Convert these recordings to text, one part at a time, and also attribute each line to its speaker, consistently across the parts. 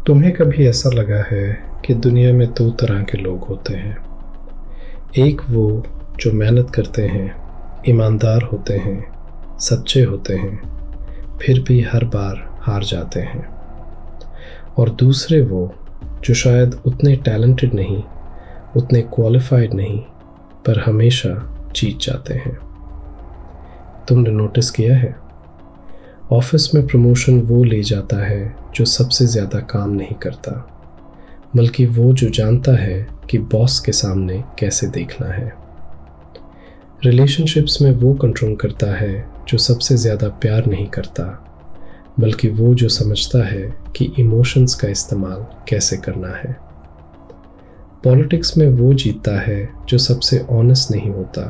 Speaker 1: तुम्हें कभी ऐसा लगा है कि दुनिया में दो तरह के लोग होते हैं। एक वो जो मेहनत करते हैं, ईमानदार होते हैं, सच्चे होते हैं, फिर भी हर बार हार जाते हैं। और दूसरे वो जो शायद उतने टैलेंटेड नहीं, उतने क्वालिफाइड नहीं, पर हमेशा जीत जाते हैं। तुमने नोटिस किया है, ऑफिस में प्रमोशन वो ले जाता है जो सबसे ज़्यादा काम नहीं करता, बल्कि वो जो जानता है कि बॉस के सामने कैसे देखना है। रिलेशनशिप्स में वो कंट्रोल करता है जो सबसे ज़्यादा प्यार नहीं करता, बल्कि वो जो समझता है कि इमोशंस का इस्तेमाल कैसे करना है। पॉलिटिक्स में वो जीतता है जो सबसे ऑनेस्ट नहीं होता,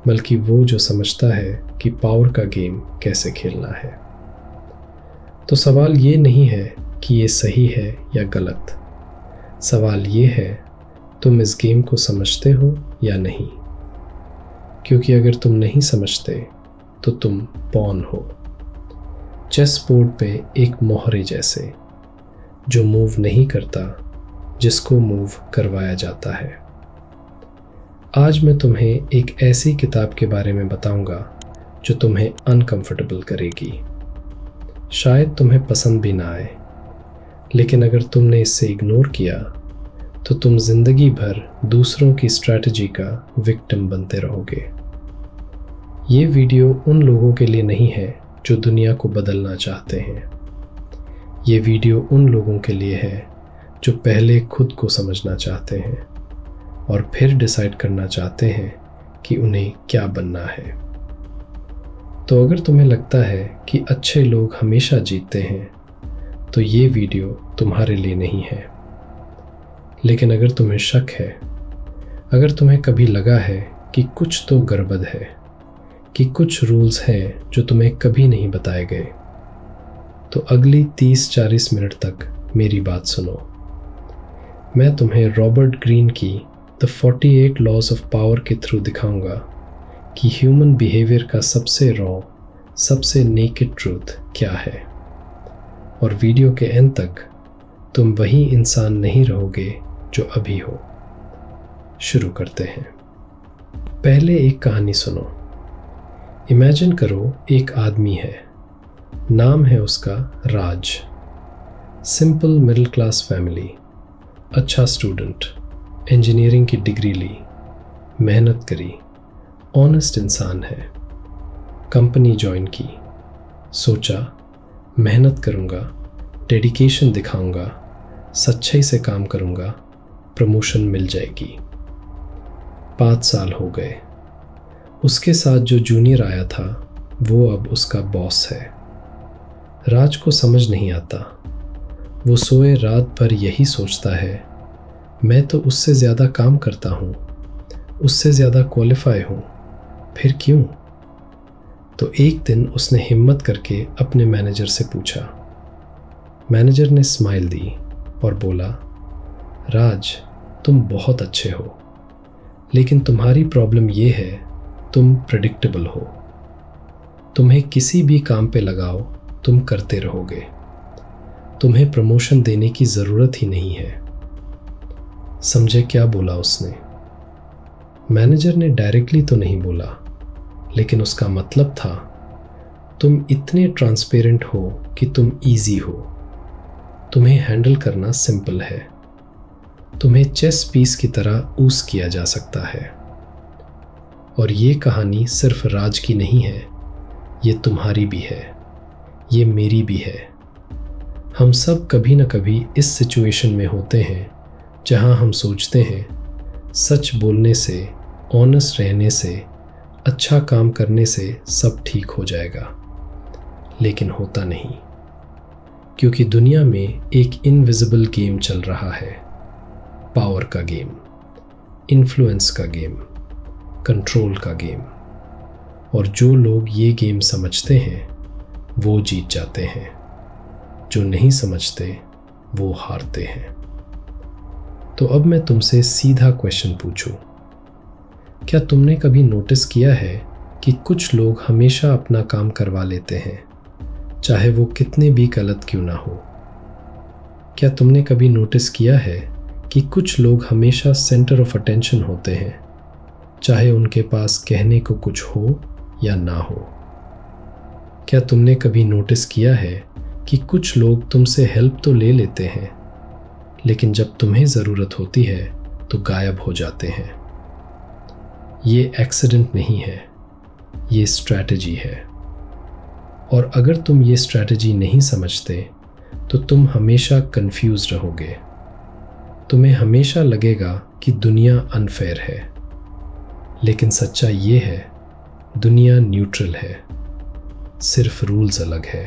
Speaker 1: बल्कि वो जो समझता है कि पावर का गेम कैसे खेलना है। तो सवाल ये नहीं है कि ये सही है या गलत, सवाल ये है तुम इस गेम को समझते हो या नहीं। क्योंकि अगर तुम नहीं समझते तो तुम पॉन हो, चेस बोर्ड पे एक मोहरे जैसे, जो मूव नहीं करता, जिसको मूव करवाया जाता है। आज मैं तुम्हें एक ऐसी किताब के बारे में बताऊंगा जो तुम्हें अनकंफर्टेबल करेगी। शायद तुम्हें पसंद भी ना आए, लेकिन अगर तुमने इसे इग्नोर किया तो तुम जिंदगी भर दूसरों की स्ट्रैटेजी का विक्टिम बनते रहोगे। ये वीडियो उन लोगों के लिए नहीं है जो दुनिया को बदलना चाहते हैं। ये वीडियो उन लोगों के लिए है जो पहले खुद को समझना चाहते हैं और फिर डिसाइड करना चाहते हैं कि उन्हें क्या बनना है। तो अगर तुम्हें लगता है कि अच्छे लोग हमेशा जीतते हैं, तो ये वीडियो तुम्हारे लिए नहीं है। लेकिन अगर तुम्हें शक है, अगर तुम्हें कभी लगा है कि कुछ तो गड़बड़ है, कि कुछ रूल्स हैं जो तुम्हें कभी नहीं बताए गए, तो अगली 30-40 मिनट तक मेरी बात सुनो। मैं तुम्हें रॉबर्ट ग्रीन की द 48 लॉज ऑफ पावर के थ्रू दिखाऊंगा कि ह्यूमन बिहेवियर का सबसे रॉ, सबसे नेकेड ट्रूथ क्या है। और वीडियो के एंड तक तुम वही इंसान नहीं रहोगे जो अभी हो। शुरू करते हैं। पहले एक कहानी सुनो। इमेजिन करो एक आदमी है, नाम है उसका राज। सिंपल मिडिल क्लास फैमिली, अच्छा स्टूडेंट, इंजीनियरिंग की डिग्री ली, मेहनत करी, ऑनेस्ट इंसान है। कंपनी ज्वाइन की, सोचा मेहनत करूँगा, डेडिकेशन दिखाऊंगा, सच्चाई से काम करूँगा, प्रमोशन मिल जाएगी। 5 साल हो गए। उसके साथ जो जूनियर आया था वो अब उसका बॉस है। राज को समझ नहीं आता। वो सोए रात भर यही सोचता है, मैं तो उससे ज़्यादा काम करता हूँ, उससे ज़्यादा क्वालिफाई हूँ, फिर क्यों? तो एक दिन उसने हिम्मत करके अपने मैनेजर से पूछा। मैनेजर ने स्माइल दी और बोला, राज तुम बहुत अच्छे हो, लेकिन तुम्हारी प्रॉब्लम ये है, तुम प्रेडिक्टेबल हो। तुम्हें किसी भी काम पे लगाओ, तुम करते रहोगे। तुम्हें प्रमोशन देने की ज़रूरत ही नहीं है। समझे क्या बोला उसने? मैनेजर ने डायरेक्टली तो नहीं बोला, लेकिन उसका मतलब था, तुम इतने ट्रांसपेरेंट हो कि तुम इजी हो। तुम्हें हैंडल करना सिंपल है। तुम्हें चेस पीस की तरह यूज़ किया जा सकता है। और ये कहानी सिर्फ राज की नहीं है, ये तुम्हारी भी है, ये मेरी भी है। हम सब कभी न कभी इस सिचुएशन में होते हैं जहां हम सोचते हैं सच बोलने से, ऑनेस्ट रहने से, अच्छा काम करने से सब ठीक हो जाएगा, लेकिन होता नहीं। क्योंकि दुनिया में एक इनविजिबल गेम चल रहा है, पावर का गेम, इन्फ्लुएंस का गेम, कंट्रोल का गेम। और जो लोग ये गेम समझते हैं वो जीत जाते हैं, जो नहीं समझते वो हारते हैं। तो अब मैं तुमसे सीधा क्वेश्चन पूछूं, क्या तुमने कभी नोटिस किया है कि कुछ लोग हमेशा अपना काम करवा लेते हैं, चाहे वो कितने भी गलत क्यों ना हो? क्या तुमने कभी नोटिस किया है कि कुछ लोग हमेशा सेंटर ऑफ अटेंशन होते हैं, चाहे उनके पास कहने को कुछ हो या ना हो? क्या तुमने कभी नोटिस किया है कि कुछ लोग तुमसे हेल्प तो ले लेते हैं, लेकिन जब तुम्हें ज़रूरत होती है तो गायब हो जाते हैं? ये एक्सीडेंट नहीं है, ये स्ट्रैटेजी है। और अगर तुम ये स्ट्रैटेजी नहीं समझते तो तुम हमेशा कंफ्यूज रहोगे। तुम्हें हमेशा लगेगा कि दुनिया अनफेयर है, लेकिन सच्चाई ये है, दुनिया न्यूट्रल है, सिर्फ रूल्स अलग है।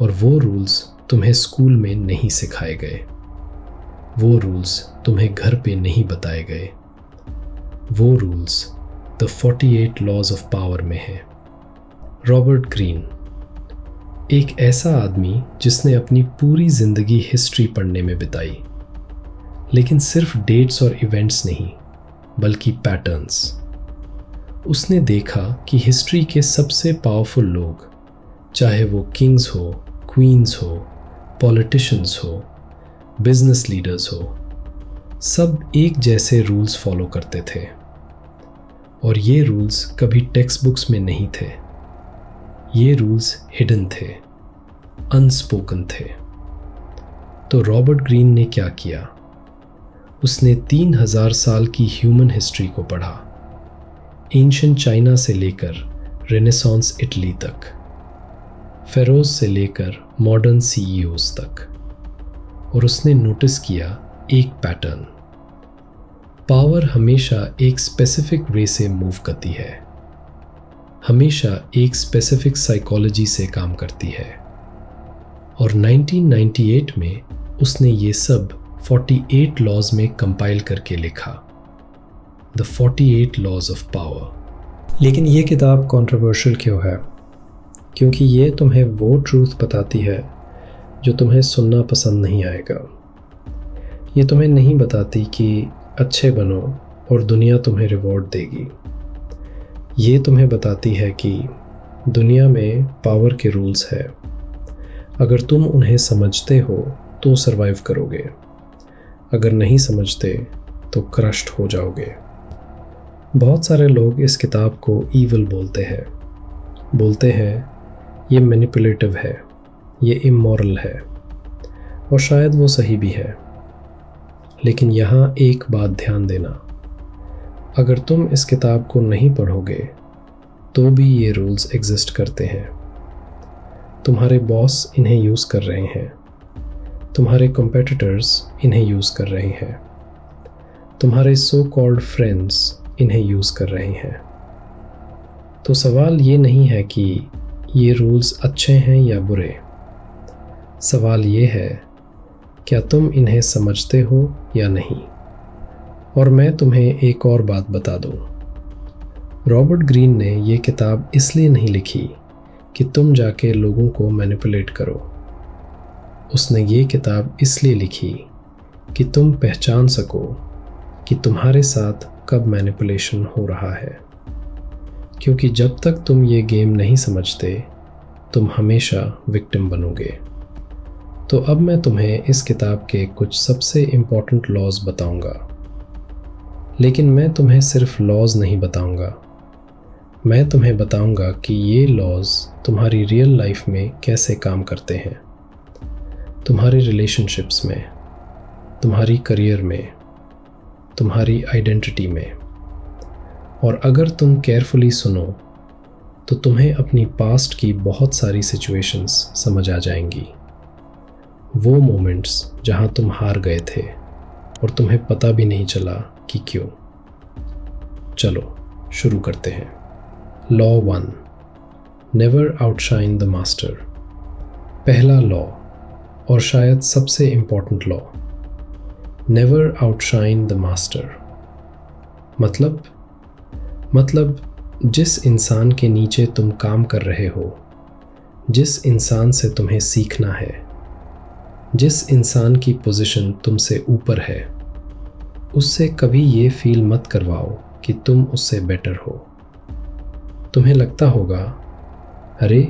Speaker 1: और वो रूल्स तुम्हें स्कूल में नहीं सिखाए गए, वो रूल्स तुम्हें घर पे नहीं बताए गए। वो rules the 48 laws of power में हैं। रॉबर्ट ग्रीन, एक ऐसा आदमी जिसने अपनी पूरी जिंदगी हिस्ट्री पढ़ने में बिताई, लेकिन सिर्फ डेट्स और इवेंट्स नहीं, बल्कि पैटर्न्स। उसने देखा कि हिस्ट्री के सबसे पावरफुल लोग, चाहे वो किंग्स हो, क्वींस हो, पॉलिटिशियंस हो, बिजनेस लीडर्स हो, सब एक जैसे रूल्स फॉलो करते थे। और ये रूल्स कभी टेक्स्ट बुक्स में नहीं थे, ये रूल्स हिडन थे, अनस्पोकन थे। तो रॉबर्ट ग्रीन ने क्या किया? उसने 3000 साल की ह्यूमन हिस्ट्री को पढ़ा, एंशिएंट चाइना से लेकर रेनेसांस इटली तक, फेरोज से लेकर मॉडर्न सीईओज तक। और उसने नोटिस किया एक पैटर्न। पावर हमेशा एक स्पेसिफिक वे से मूव करती है, हमेशा एक स्पेसिफिक साइकोलॉजी से काम करती है। और 1998 में उसने ये सब 48 लॉज में कंपाइल करके लिखा, द 48 लॉज ऑफ पावर।
Speaker 2: लेकिन ये किताब कंट्रोवर्शियल क्यों है? क्योंकि ये तुम्हें वो ट्रूथ बताती है जो तुम्हें सुनना पसंद नहीं आएगा। ये तुम्हें नहीं बताती कि अच्छे बनो और दुनिया तुम्हें रिवॉर्ड देगी। ये तुम्हें बताती है कि दुनिया में पावर के रूल्स है, अगर तुम उन्हें समझते हो तो सरवाइव करोगे, अगर नहीं समझते तो क्रश्ड हो जाओगे। बहुत सारे लोग इस किताब को ईविल बोलते हैं ये मैनिपुलेटिव है, ये इमोरल है, और शायद वो सही भी है। लेकिन यहाँ एक बात ध्यान देना, अगर तुम इस किताब को नहीं पढ़ोगे तो भी ये रूल्स एग्जिस्ट करते हैं। तुम्हारे बॉस इन्हें यूज़ कर रहे हैं, तुम्हारे कॉम्पिटिटर्स इन्हें यूज़ कर रहे हैं, तुम्हारे सो कॉल्ड फ्रेंड्स इन्हें यूज़ कर रहे हैं। तो सवाल ये नहीं है कि ये रूल्स अच्छे हैं या बुरे, सवाल ये है क्या तुम इन्हें समझते हो या नहीं। और मैं तुम्हें एक और बात बता दूं, रॉबर्ट ग्रीन ने ये किताब इसलिए नहीं लिखी कि तुम जाके लोगों को मैनिपुलेट करो। उसने ये किताब इसलिए लिखी कि तुम पहचान सको कि तुम्हारे साथ कब मैनिपुलेशन हो रहा है। क्योंकि जब तक तुम ये गेम नहीं समझते, तुम हमेशा विक्टिम बनोगे। तो अब मैं तुम्हें इस किताब के कुछ सबसे इम्पॉर्टेंट लॉज बताऊंगा। लेकिन मैं तुम्हें सिर्फ लॉज नहीं बताऊंगा, मैं तुम्हें बताऊंगा कि ये लॉज तुम्हारी रियल लाइफ में कैसे काम करते हैं, तुम्हारे रिलेशनशिप्स में, तुम्हारी करियर में, तुम्हारी आइडेंटिटी में। और अगर तुम केयरफुली सुनो तो तुम्हें अपनी पास्ट की बहुत सारी सिचुएशंस समझ आ जाएंगी, वो मोमेंट्स जहां तुम हार गए थे और तुम्हें पता भी नहीं चला कि क्यों। चलो शुरू करते हैं। Law 1, never outshine the master. पहला लॉ और शायद सबसे important law, never outshine the master. मतलब जिस इंसान के नीचे तुम काम कर रहे हो, जिस इंसान से तुम्हें सीखना है, जिस इंसान की पोजीशन तुमसे ऊपर है, उससे कभी ये फील मत करवाओ कि तुम उससे बेटर हो। तुम्हें लगता होगा, अरे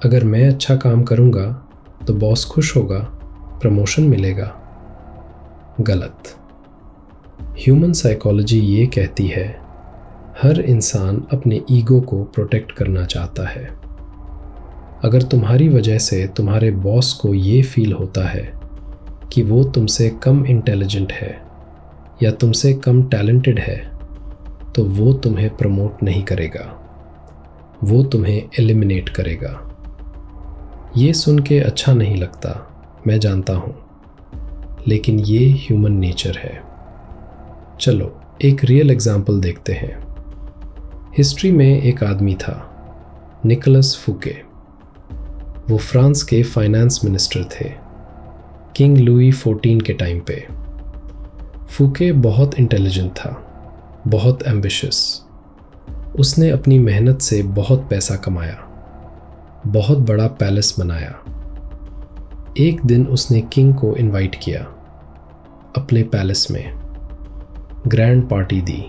Speaker 2: अगर मैं अच्छा काम करूँगा तो बॉस खुश होगा,
Speaker 1: प्रमोशन मिलेगा। गलत। ह्यूमन साइकोलॉजी ये कहती है हर इंसान अपने ईगो को प्रोटेक्ट करना चाहता है। अगर तुम्हारी वजह से तुम्हारे बॉस को ये फील होता है कि वो तुमसे कम इंटेलिजेंट है या तुमसे कम टैलेंटेड है, तो वो तुम्हें प्रमोट नहीं करेगा, वो तुम्हें एलिमिनेट करेगा। ये सुन के अच्छा नहीं लगता, मैं जानता हूँ, लेकिन ये ह्यूमन नेचर है। चलो एक रियल एग्जाम्पल देखते हैं। हिस्ट्री में एक आदमी था, निकोलस फूके। वो फ्रांस के फाइनेंस मिनिस्टर थे, किंग लुई 14 के टाइम पे। फूके बहुत इंटेलिजेंट था, बहुत एम्बिशियस। उसने अपनी मेहनत से बहुत पैसा कमाया, बहुत बड़ा पैलेस बनाया। एक दिन उसने किंग को इनवाइट किया अपने पैलेस में। ग्रैंड पार्टी दी,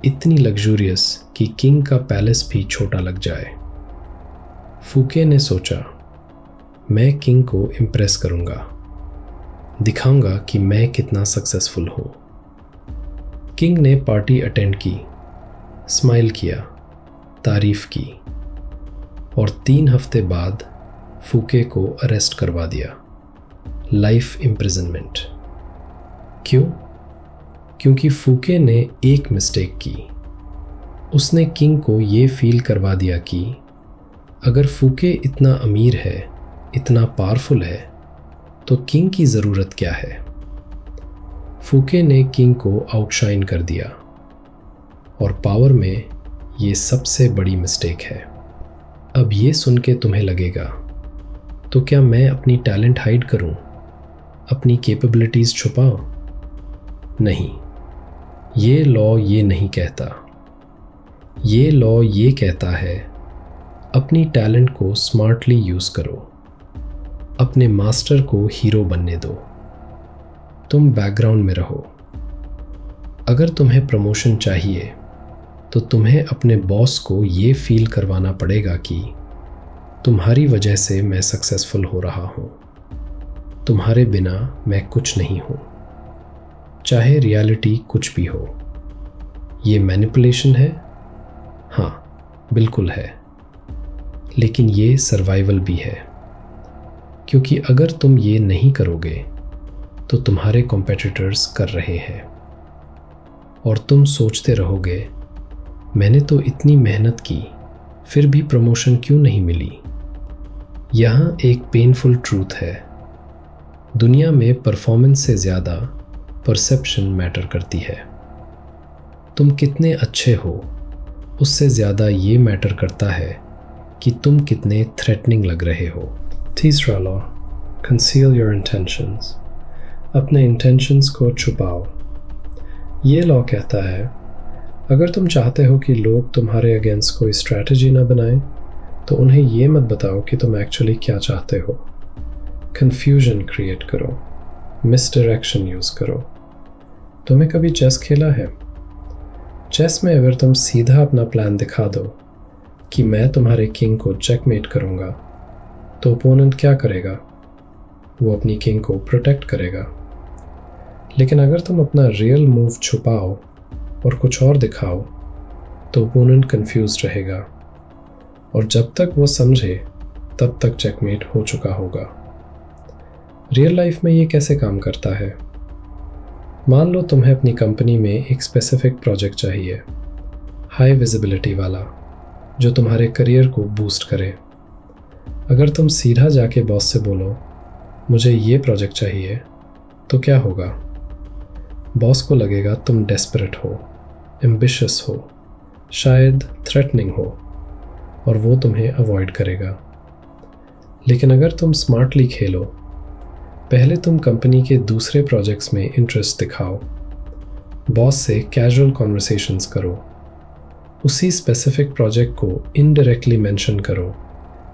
Speaker 1: इतनी लग्जूरियस कि किंग का पैलेस भी छोटा लग जाए। फूके ने सोचा, मैं किंग को इम्प्रेस करूंगा, दिखाऊंगा कि मैं कितना सक्सेसफुल हूं। किंग ने पार्टी अटेंड की, स्माइल किया, तारीफ की और 3 हफ्ते बाद फूके को अरेस्ट करवा दिया, लाइफ इम्प्रिजनमेंट। क्यों? क्योंकि फूके ने एक मिस्टेक की। उसने किंग को ये फील करवा दिया कि अगर फूके इतना अमीर है, इतना पावरफुल है, तो किंग की ज़रूरत क्या है। फूके ने किंग को आउटशाइन कर दिया और पावर में ये सबसे बड़ी मिस्टेक है। अब ये सुन के तुम्हें लगेगा, तो क्या मैं अपनी टैलेंट हाइड करूं, अपनी कैपेबिलिटीज़ छुपाऊं? नहीं, ये लॉ ये नहीं कहता। ये लॉ ये कहता है अपनी टैलेंट को स्मार्टली यूज़ करो, अपने मास्टर को हीरो बनने दो, तुम बैकग्राउंड में रहो। अगर तुम्हें प्रमोशन चाहिए तो तुम्हें अपने बॉस को ये फील करवाना पड़ेगा कि तुम्हारी वजह से मैं सक्सेसफुल हो रहा हूँ, तुम्हारे बिना मैं कुछ नहीं हूँ, चाहे रियलिटी कुछ भी हो। ये मैनिपुलेशन है? हाँ, बिल्कुल है, लेकिन ये सर्वाइवल भी है। क्योंकि अगर तुम ये नहीं करोगे तो तुम्हारे कॉम्पिटिटर्स कर रहे हैं और तुम सोचते रहोगे, मैंने तो इतनी मेहनत की, फिर भी प्रमोशन क्यों नहीं मिली। यहाँ एक पेनफुल ट्रूथ है, दुनिया में परफॉर्मेंस से ज़्यादा परसेप्शन मैटर करती है। तुम कितने अच्छे हो, उससे ज़्यादा ये मैटर करता है कि तुम कितने थ्रेटनिंग लग रहे हो। तीसरा लॉ, कंसील योर इंटेंशंस। अपने इंटेंशंस को छुपाओ। ये लॉ कहता है अगर तुम चाहते हो कि लोग तुम्हारे अगेंस्ट कोई स्ट्रैटेजी ना बनाएं, तो उन्हें ये मत बताओ कि तुम एक्चुअली क्या चाहते हो। कन्फ्यूजन क्रिएट करो, मिसडायरेक्शन यूज़ करो। तुम्हें कभी चेस खेला है? चेस में अगर तुम सीधा अपना प्लान दिखा दो कि मैं तुम्हारे किंग को चेकमेट करूंगा, तो ओपोनेंट क्या करेगा? वो अपनी किंग को प्रोटेक्ट करेगा। लेकिन अगर तुम अपना रियल मूव छुपाओ और कुछ और दिखाओ, तो ओपोनेंट कंफ्यूज रहेगा और जब तक वो समझे तब तक चेकमेट हो चुका होगा। रियल लाइफ में ये कैसे काम करता है? मान लो तुम्हें अपनी कंपनी में एक स्पेसिफिक प्रोजेक्ट चाहिए, हाई विजिबिलिटी वाला, जो तुम्हारे करियर को बूस्ट करे। अगर तुम सीधा जाके बॉस से बोलो मुझे ये प्रोजेक्ट चाहिए, तो क्या होगा? बॉस को लगेगा तुम डेस्परेट हो, एम्बिशियस हो, शायद थ्रेटनिंग हो, और वो तुम्हें अवॉइड करेगा। लेकिन अगर तुम स्मार्टली खेलो, पहले तुम कंपनी के दूसरे प्रोजेक्ट्स में इंटरेस्ट दिखाओ, बॉस से कैजुअल कॉन्वर्सेशंस करो, उसी स्पेसिफिक प्रोजेक्ट को इनडायरेक्टली मेंशन करो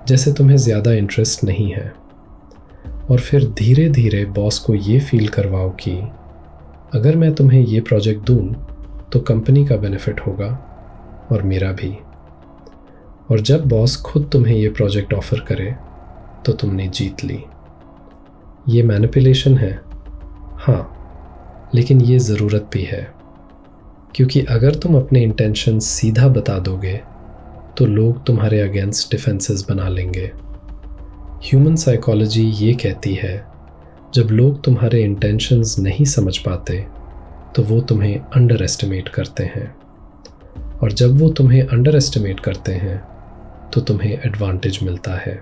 Speaker 1: जैसे तुम्हें ज़्यादा इंटरेस्ट नहीं है, और फिर धीरे धीरे बॉस को ये फील करवाओ कि अगर मैं तुम्हें ये प्रोजेक्ट दूँ तो कंपनी का बेनिफिट होगा और मेरा भी। और जब बॉस खुद तुम्हें ये प्रोजेक्ट ऑफ़र करे तो तुमने जीत ली। ये मैनिपुलेशन है? हाँ, लेकिन ये ज़रूरत भी है, क्योंकि अगर तुम अपने इंटेंशन सीधा बता दोगे तो लोग तुम्हारे अगेंस्ट डिफेंसेस बना लेंगे। ह्यूमन साइकोलॉजी ये कहती है, जब लोग तुम्हारे इंटेंशंस नहीं समझ पाते तो वो तुम्हें अंडर एस्टिमेट करते हैं, और जब वो तुम्हें अंडर एस्टिमेट करते हैं तो तुम्हें एडवांटेज मिलता है।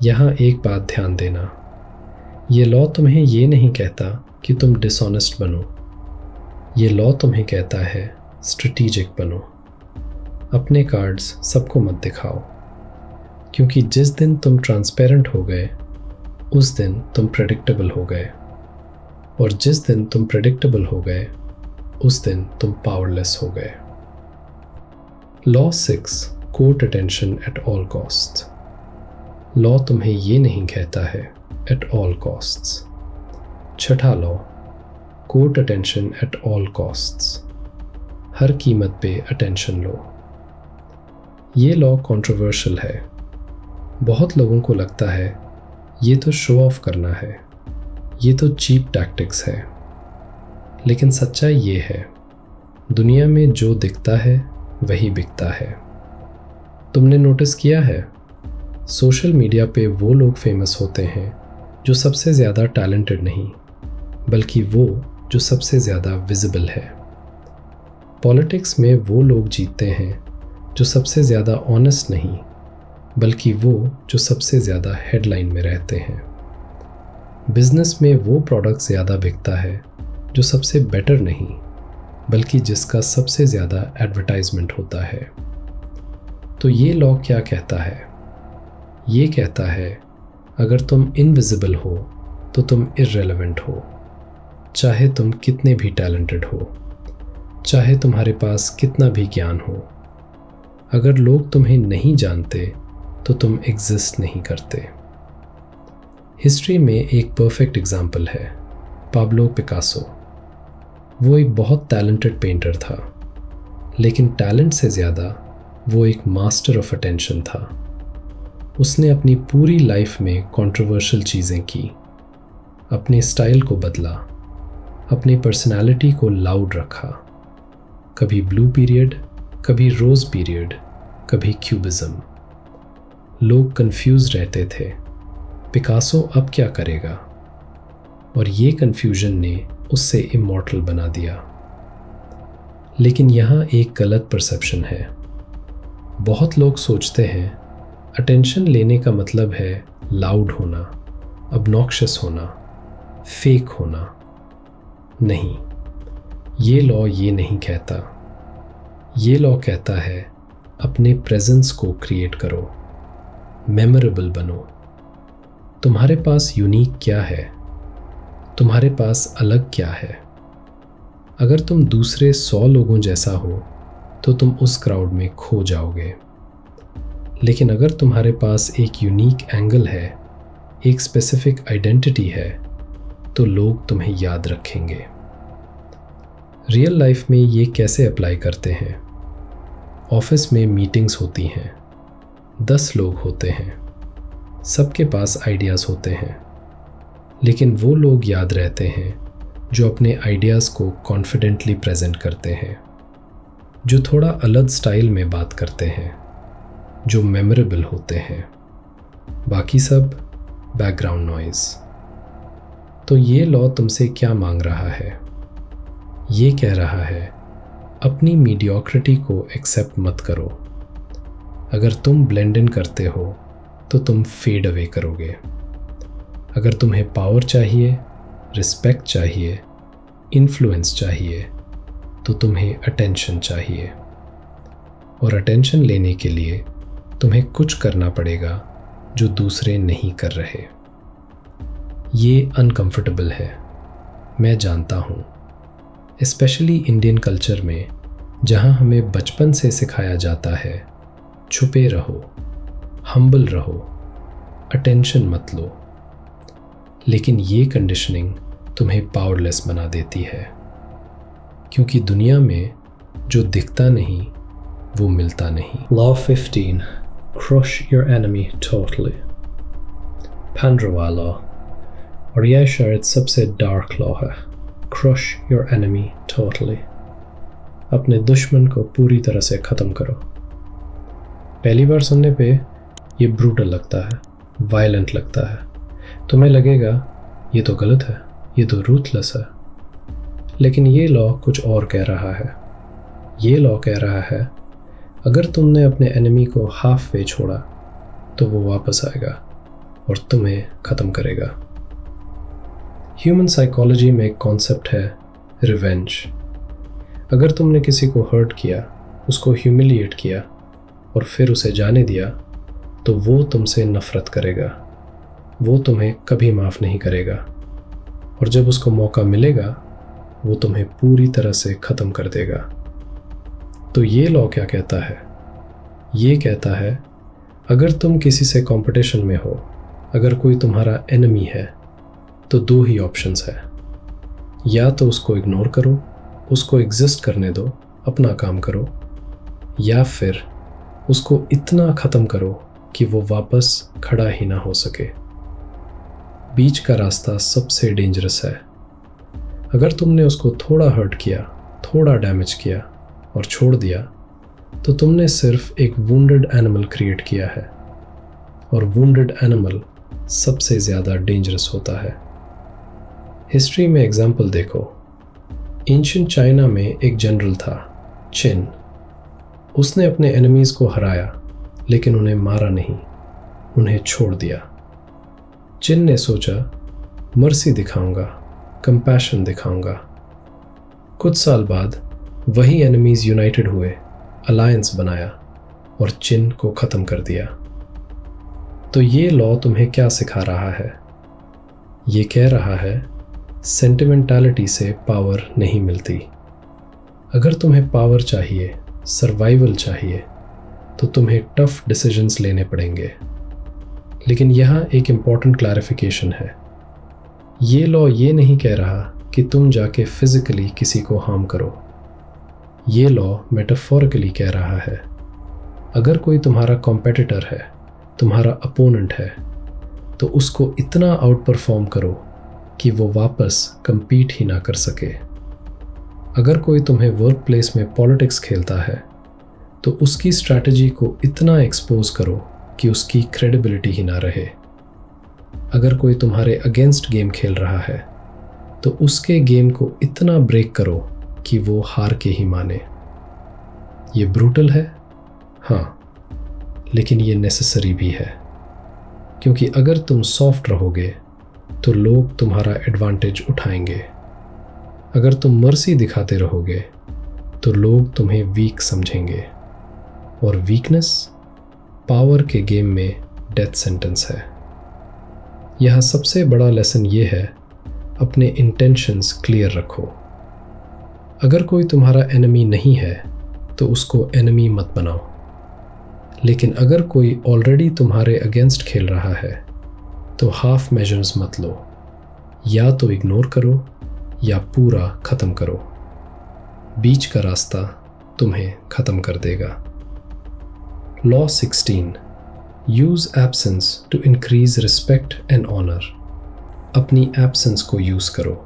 Speaker 1: यहाँ एक बात ध्यान देना, ये लॉ तुम्हें ये नहीं कहता कि तुम डिसऑनेस्ट बनो, ये लॉ तुम्हें कहता है स्ट्रेटेजिक बनो। अपने कार्ड्स सबको मत दिखाओ, क्योंकि जिस दिन तुम ट्रांसपेरेंट हो गए उस दिन तुम प्रेडिक्टेबल हो गए, और जिस दिन तुम प्रेडिक्टेबल हो गए उस दिन तुम पावरलेस हो गए। Law 6, court attention at all costs. Law तुम्हें ये नहीं कहता है एट ऑल कॉस्ट्स। छठा law, court attention at all costs. हर कीमत पे अटेंशन लो। ये लॉ कंट्रोवर्शियल है। बहुत लोगों को लगता है ये तो शो ऑफ करना है, ये तो चीप टैक्टिक्स है, लेकिन सच्चाई ये है, दुनिया में जो दिखता है वही बिकता है। तुमने नोटिस किया है, सोशल मीडिया पे वो लोग फेमस होते हैं जो सबसे ज़्यादा टैलेंटेड नहीं, बल्कि वो जो सबसे ज़्यादा विजिबल है। पॉलिटिक्स में वो लोग जीतते हैं जो सबसे ज़्यादा ऑनेस्ट नहीं, बल्कि वो जो सबसे ज़्यादा हेडलाइन में रहते हैं। बिजनेस में वो प्रोडक्ट ज़्यादा बिकता है जो सबसे बेटर नहीं, बल्कि जिसका सबसे ज़्यादा एडवर्टाइजमेंट होता है। तो ये लॉ क्या कहता है? ये कहता है, अगर तुम इनविजिबल हो तो तुम इर्रेलेवेंट हो, चाहे तुम कितने भी टैलेंटेड हो, चाहे तुम्हारे पास कितना भी ज्ञान हो। अगर लोग तुम्हें नहीं जानते तो तुम एग्जिस्ट नहीं करते। हिस्ट्री में एक परफेक्ट एग्जाम्पल है पाब्लो पिकासो। वो एक बहुत टैलेंटेड पेंटर था, लेकिन टैलेंट से ज़्यादा वो एक मास्टर ऑफ अटेंशन था। उसने अपनी पूरी लाइफ में कंट्रोवर्शियल चीज़ें की, अपने स्टाइल को बदला, अपनी पर्सनालिटी को लाउड रखा। कभी ब्लू पीरियड, कभी रोज़ पीरियड, कभी क्यूबिज्म। लोग कंफ्यूज रहते थे, पिकासो अब क्या करेगा? और ये कंफ्यूजन ने उससे इमॉर्टल बना दिया। लेकिन यहाँ एक गलत परसेप्शन है। बहुत लोग सोचते हैं अटेंशन लेने का मतलब है लाउड होना, ऑब्नॉक्शियस होना, फेक होना। नहीं, ये लॉ ये नहीं कहता। ये लॉ कहता है अपने प्रेजेंस को क्रिएट करो, मेमोरेबल बनो। तुम्हारे पास यूनिक क्या है? तुम्हारे पास अलग क्या है? अगर तुम दूसरे 100 लोगों जैसा हो तो तुम उस क्राउड में खो जाओगे। लेकिन अगर तुम्हारे पास एक यूनिक एंगल है, एक स्पेसिफिक आइडेंटिटी है, तो लोग तुम्हें याद रखेंगे। रियल लाइफ में ये कैसे अप्लाई करते हैं? ऑफिस में मीटिंग्स होती हैं, 10 लोग होते हैं, सबके पास आइडियाज़ होते हैं, लेकिन वो लोग याद रहते हैं जो अपने आइडियाज़ को कॉन्फिडेंटली प्रेजेंट करते हैं, जो थोड़ा अलग स्टाइल में बात करते हैं, जो मेमोरेबल होते हैं। बाकी सब बैकग्राउंड नॉइज़। तो ये लॉ तुमसे क्या मांग रहा है? ये कह रहा है अपनी मीडियोक्रिटी को एक्सेप्ट मत करो। अगर तुम ब्लेंड इन करते हो तो तुम फेड अवे करोगे। अगर तुम्हें पावर चाहिए, रिस्पेक्ट चाहिए, इन्फ्लुएंस चाहिए, तो तुम्हें अटेंशन चाहिए। और अटेंशन लेने के लिए तुम्हें कुछ करना पड़ेगा जो दूसरे नहीं कर रहे। ये अनकंफर्टेबल है, मैं जानता हूँ, स्पेशली इंडियन कल्चर में, जहाँ हमें बचपन से सिखाया जाता है छुपे रहो, हम्बल रहो, अटेंशन मत लो। लेकिन ये कंडीशनिंग तुम्हें पावरलेस बना देती है, क्योंकि दुनिया में जो दिखता नहीं वो मिलता नहीं।
Speaker 2: Law 15. Crush your enemy totally. Pandrowa law.
Speaker 1: और यह शायद सबसे डार्क लॉ है, क्रश योर एनिमी टोटली। अपने दुश्मन को पूरी तरह से ख़त्म करो। पहली बार सुनने पे ये ब्रूटल लगता है, वायलेंट लगता है। तुम्हें लगेगा ये तो गलत है, ये तो रूथलेस है। लेकिन ये लॉ कुछ और कह रहा है। ये लॉ कह रहा है अगर तुमने अपने एनिमी को हाफ वे छोड़ा तो वो वापस आएगा और तुम्हें ख़त्म करेगा। ह्यूमन साइकोलॉजी में एक कॉन्सेप्ट है रिवेंज। अगर तुमने किसी को हर्ट किया, उसको ह्यूमिलिएट किया और फिर उसे जाने दिया, तो वो तुमसे नफ़रत करेगा। वो तुम्हें कभी माफ़ नहीं करेगा और जब उसको मौका मिलेगा वो तुम्हें पूरी तरह से ख़त्म कर देगा। तो ये लॉ क्या कहता है? ये कहता है अगर तुम किसी से कंपटीशन में हो, अगर कोई तुम्हारा एनिमी है, तो दो ही ऑप्शंस है। या तो उसको इग्नोर करो, उसको एग्जिस्ट करने दो, अपना काम करो, या फिर उसको इतना ख़त्म करो कि वो वापस खड़ा ही ना हो सके। बीच का रास्ता सबसे डेंजरस है। अगर तुमने उसको थोड़ा हर्ट किया, थोड़ा डैमेज किया और छोड़ दिया, तो तुमने सिर्फ एक वुंडेड एनिमल क्रिएट किया है, और वुंडेड एनिमल सबसे ज़्यादा डेंजरस होता है। हिस्ट्री में एग्जाम्पल देखो। एंशिएंट चाइना में एक जनरल था, चिन। उसने अपने एनिमीज़ को हराया, लेकिन उन्हें मारा नहीं, उन्हें छोड़ दिया। चिन ने सोचा मर्सी दिखाऊंगा, कंपैशन दिखाऊंगा। कुछ साल बाद वही एनिमीज़ यूनाइटेड हुए, अलायंस बनाया और चिन को ख़त्म कर दिया। तो ये लॉ तुम्हें क्या सिखा रहा है? ये कह रहा है सेंटिमेंटालिटी से पावर नहीं मिलती। अगर तुम्हें पावर चाहिए, सर्वाइवल चाहिए, तो तुम्हें टफ डिसीजंस लेने पड़ेंगे। लेकिन यहाँ एक इम्पॉर्टेंट क्लैरिफिकेशन है। ये लॉ ये नहीं कह रहा कि तुम जाके फिजिकली किसी को हार्म करो। ये लॉ मेटाफोरिकली कह रहा है अगर कोई तुम्हारा कॉम्पिटिटर है, तुम्हारा अपोनेंट है, तो उसको इतना आउट परफॉर्म करो कि वो वापस compete ही ना कर सके। अगर कोई तुम्हें वर्क प्लेस में पॉलिटिक्स खेलता है, तो उसकी स्ट्रैटेजी को इतना एक्सपोज करो कि उसकी क्रेडिबिलिटी ही ना रहे। अगर कोई तुम्हारे अगेंस्ट गेम खेल रहा है, तो उसके गेम को इतना ब्रेक करो कि वो हार के ही माने। ये ब्रूटल है, हाँ, लेकिन ये नेसेसरी भी है, क्योंकि अगर तुम सॉफ्ट रहोगे तो लोग तुम्हारा एडवांटेज उठाएंगे। अगर तुम मर्सी दिखाते रहोगे तो लोग तुम्हें वीक समझेंगे, और वीकनेस पावर के गेम में डेथ सेंटेंस है। यहाँ सबसे बड़ा लेसन ये है, अपने इंटेंशंस क्लियर रखो। अगर कोई तुम्हारा एनिमी नहीं है तो उसको एनिमी मत बनाओ। लेकिन अगर कोई ऑलरेडी तुम्हारे अगेंस्ट खेल रहा है तो हाफ मेजर्स मत लो। या तो इग्नोर करो या पूरा ख़त्म करो। बीच का रास्ता तुम्हें ख़त्म कर देगा। Law 16, use absence to increase respect and honour. अपनी एब्सेंस को यूज़ करो।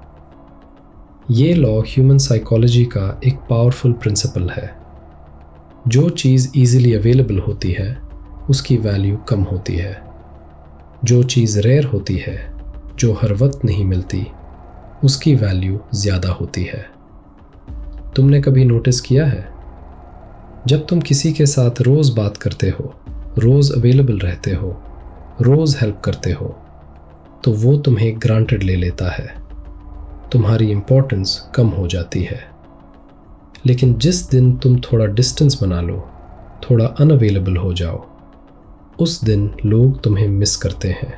Speaker 1: ये लॉ ह्यूमन साइकोलॉजी का एक पावरफुल प्रिंसिपल है। जो चीज़ ईजिली अवेलेबल होती है उसकी वैल्यू कम होती है। जो चीज़ रेयर होती है, जो हर वक्त नहीं मिलती, उसकी वैल्यू ज़्यादा होती है। तुमने कभी नोटिस किया है, जब तुम किसी के साथ रोज़ बात करते हो, रोज़ अवेलेबल रहते हो, रोज़ हेल्प करते हो, तो वो तुम्हें ग्रांटेड ले लेता है, तुम्हारी इम्पोर्टेंस कम हो जाती है। लेकिन जिस दिन तुम थोड़ा डिस्टेंस बना लो, थोड़ा अनअवेलेबल हो जाओ, उस दिन लोग तुम्हें मिस करते हैं,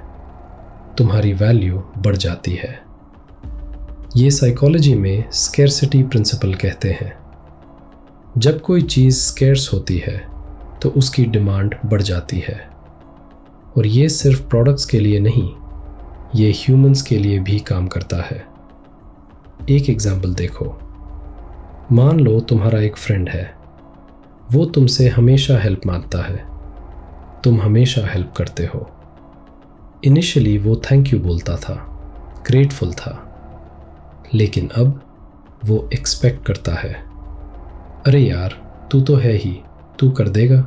Speaker 1: तुम्हारी वैल्यू बढ़ जाती है। ये साइकोलॉजी में स्कैर्सिटी प्रिंसिपल कहते हैं। जब कोई चीज़ स्कैर्स होती है तो उसकी डिमांड बढ़ जाती है। और ये सिर्फ प्रोडक्ट्स के लिए नहीं, ये ह्यूमंस के लिए भी काम करता है। एक एग्जाम्पल देखो। मान लो तुम्हारा एक फ्रेंड है, वो तुमसे हमेशा हेल्प मांगता है, तुम हमेशा हेल्प करते हो। इनिशियली वो थैंक यू बोलता था, ग्रेटफुल था, लेकिन अब वो एक्सपेक्ट करता है, अरे यार तू तो है ही, तू कर देगा।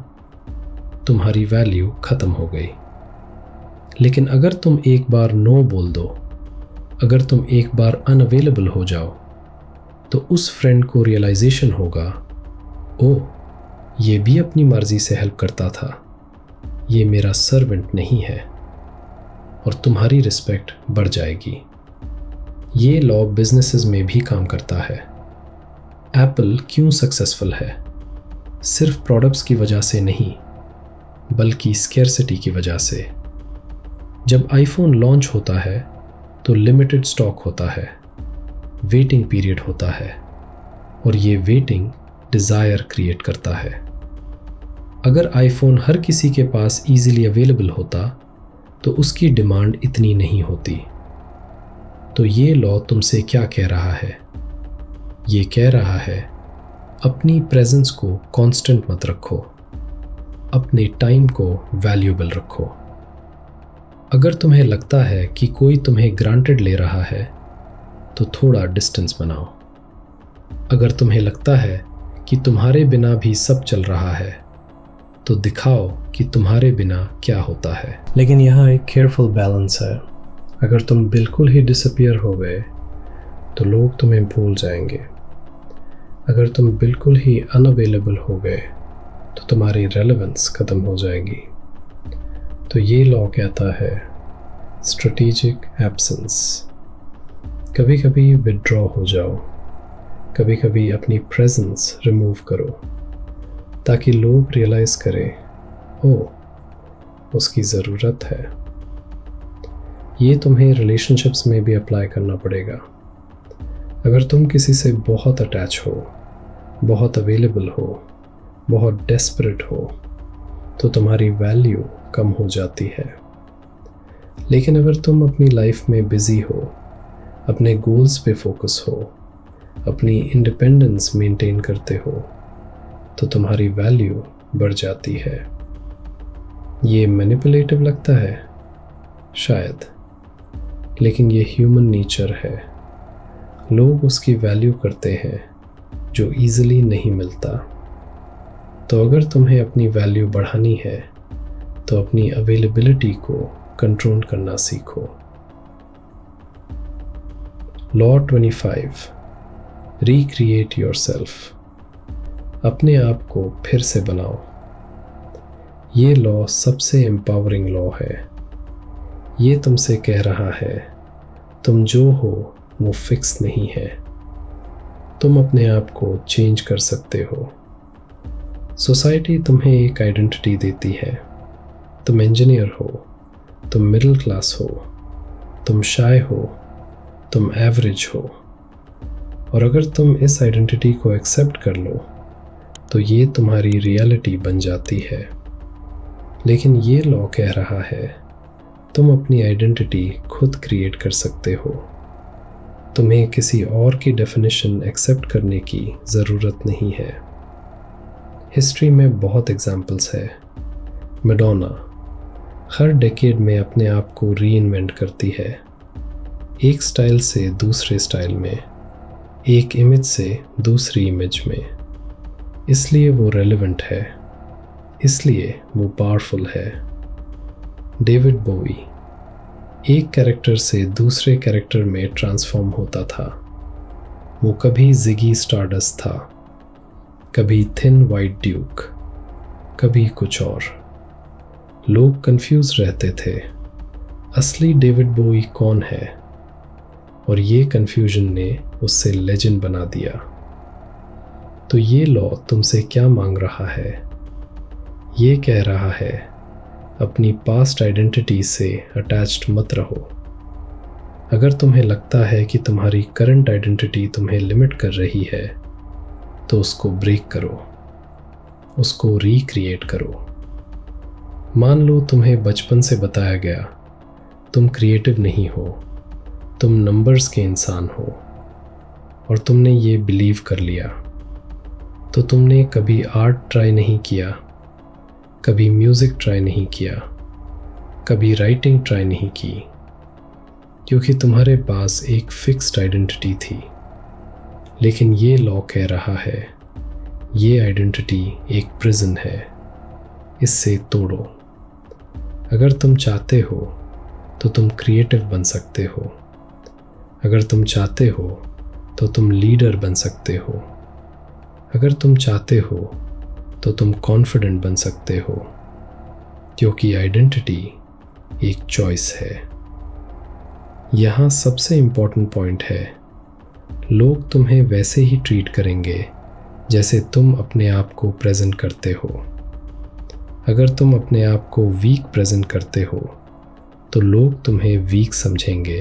Speaker 1: तुम्हारी वैल्यू ख़त्म हो गई। लेकिन अगर तुम एक बार नो बोल दो, अगर तुम एक बार अनअवेलेबल हो जाओ, तो उस फ्रेंड को रियलाइजेशन होगा, ओह ये भी अपनी मर्जी से हेल्प करता था, ये मेरा सर्वेंट नहीं है, और तुम्हारी रिस्पेक्ट बढ़ जाएगी। ये लॉ बिजनेसेस में भी काम करता है। एप्पल क्यों सक्सेसफुल है? सिर्फ प्रोडक्ट्स की वजह से नहीं, बल्कि स्केर्सिटी की वजह से। जब आईफोन लॉन्च होता है तो लिमिटेड स्टॉक होता है, वेटिंग पीरियड होता है, और ये वेटिंग डिज़ायर क्रिएट करता है। अगर आईफोन हर किसी के पास ईजिली अवेलेबल होता तो उसकी डिमांड इतनी नहीं होती। तो ये लॉ तुमसे क्या कह रहा है? ये कह रहा है, अपनी प्रेजेंस को कांस्टेंट मत रखो, अपने टाइम को वैल्यूएबल रखो। अगर तुम्हें लगता है कि कोई तुम्हें ग्रांटेड ले रहा है, तो थोड़ा डिस्टेंस बनाओ। अगर तुम्हें लगता है कि तुम्हारे बिना भी सब चल रहा है, तो दिखाओ कि तुम्हारे बिना क्या होता है।
Speaker 2: लेकिन यहाँ एक केयरफुल बैलेंस है। अगर तुम बिल्कुल ही डिसअपियर हो गए तो लोग तुम्हें भूल जाएंगे। अगर तुम बिल्कुल ही अनअवेलेबल हो गए तो तुम्हारी रेलेवेंस ख़त्म हो जाएगी। तो ये लॉ कहता है स्ट्रेटेजिक एब्सेंस। कभी कभी विड्रॉ हो जाओ, कभी कभी अपनी प्रेजेंस रिमूव करो, ताकि लोग रियलाइज़ करें, ओह उसकी ज़रूरत है। ये तुम्हें रिलेशनशिप्स में भी अप्लाई करना पड़ेगा। अगर तुम किसी से बहुत अटैच हो, बहुत अवेलेबल हो, बहुत डेस्परेट हो, तो तुम्हारी वैल्यू कम हो जाती है। लेकिन अगर तुम अपनी लाइफ में बिजी हो, अपने गोल्स पे फोकस हो, अपनी इंडिपेंडेंस मेंटेन करते हो, तो तुम्हारी वैल्यू बढ़ जाती है। ये मैनिपुलेटिव लगता है शायद, लेकिन ये ह्यूमन नेचर है। लोग उसकी वैल्यू करते हैं जो ईजिली नहीं मिलता। तो अगर तुम्हें अपनी वैल्यू बढ़ानी है, तो अपनी अवेलेबिलिटी को कंट्रोल करना सीखो। Law 25, recreate yourself. अपने आप को फिर से बनाओ। ये लॉ सबसे एम्पावरिंग लॉ है। ये तुमसे कह रहा है, तुम जो हो वो फिक्स नहीं है। तुम अपने आप को चेंज कर सकते हो। सोसाइटी तुम्हें एक आइडेंटिटी देती है। तुम इंजीनियर हो, तुम मिडिल क्लास हो, तुम शाय हो, तुम एवरेज हो। और अगर तुम इस आइडेंटिटी को एक्सेप्ट कर लो, तो ये तुम्हारी रियलिटी बन जाती है। लेकिन ये लॉ कह रहा है, तुम अपनी आइडेंटिटी खुद क्रिएट कर सकते हो। तुम्हें किसी और की डेफिनेशन एक्सेप्ट करने की ज़रूरत नहीं है। हिस्ट्री में बहुत एग्जाम्पल्स है। मैडोना हर डेकेड में अपने आप को रीइन्वेंट करती है, एक स्टाइल से दूसरे स्टाइल में, एक इमेज से दूसरी इमेज में। इसलिए वो रेलेवेंट है, इसलिए वो पावरफुल है। डेविड बोवी एक कैरेक्टर से दूसरे कैरेक्टर में ट्रांसफॉर्म होता था। वो कभी जिगी स्टारडस्ट था, कभी थिन वाइट ड्यूक, कभी कुछ और। लोग कंफ्यूज रहते थे, असली डेविड बोवी कौन है? और ये कंफ्यूजन ने उससे लेजेंड बना दिया। तो ये लॉ तुमसे क्या मांग रहा है? ये कह रहा है, अपनी पास्ट आइडेंटिटी से अटैच्ड मत रहो। अगर तुम्हें लगता है कि तुम्हारी करंट आइडेंटिटी तुम्हें लिमिट कर रही है, तो उसको ब्रेक करो, उसको रिक्रिएट करो। मान लो तुम्हें बचपन से बताया गया, तुम क्रिएटिव नहीं हो, तुम नंबर्स के इंसान हो, और तुमने ये बिलीव कर लिया। तो तुमने कभी आर्ट ट्राई नहीं किया, कभी म्यूज़िक ट्राई नहीं किया, कभी राइटिंग ट्राई नहीं की,
Speaker 1: क्योंकि तुम्हारे पास एक फिक्स्ड आइडेंटिटी थी। लेकिन ये लॉ कह रहा है ये आइडेंटिटी एक प्रिजन है, इससे तोड़ो। अगर तुम चाहते हो तो तुम क्रिएटिव बन सकते हो। अगर तुम चाहते हो तो तुम लीडर बन सकते हो। अगर तुम चाहते हो तो तुम कॉन्फिडेंट बन सकते हो, क्योंकि आइडेंटिटी एक चॉइस है। यहाँ सबसे इम्पॉर्टेंट पॉइंट है, लोग तुम्हें वैसे ही ट्रीट करेंगे जैसे तुम अपने आप को प्रेजेंट करते हो। अगर तुम अपने आप को वीक प्रेजेंट करते हो तो लोग तुम्हें वीक समझेंगे।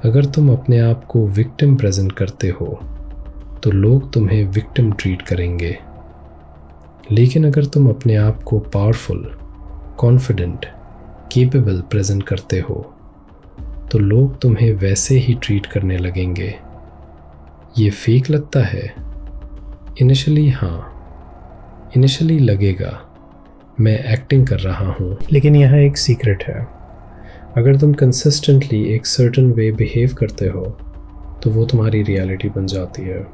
Speaker 1: अगर तुम अपने आप को विक्टिम प्रेजेंट करते हो तो लोग तुम्हें विक्टिम ट्रीट करेंगे। लेकिन अगर तुम अपने आप को पावरफुल, कॉन्फिडेंट, केपेबल प्रेजेंट करते हो तो लोग तुम्हें वैसे ही ट्रीट करने लगेंगे। ये फेक लगता है? इनिशियली हाँ, इनिशियली लगेगा मैं एक्टिंग कर रहा हूँ।
Speaker 2: लेकिन यह एक सीक्रेट है। अगर तुम कंसिस्टेंटली एक सर्टेन वे बिहेव करते हो तो वो तुम्हारी रियलिटी बन जाती है।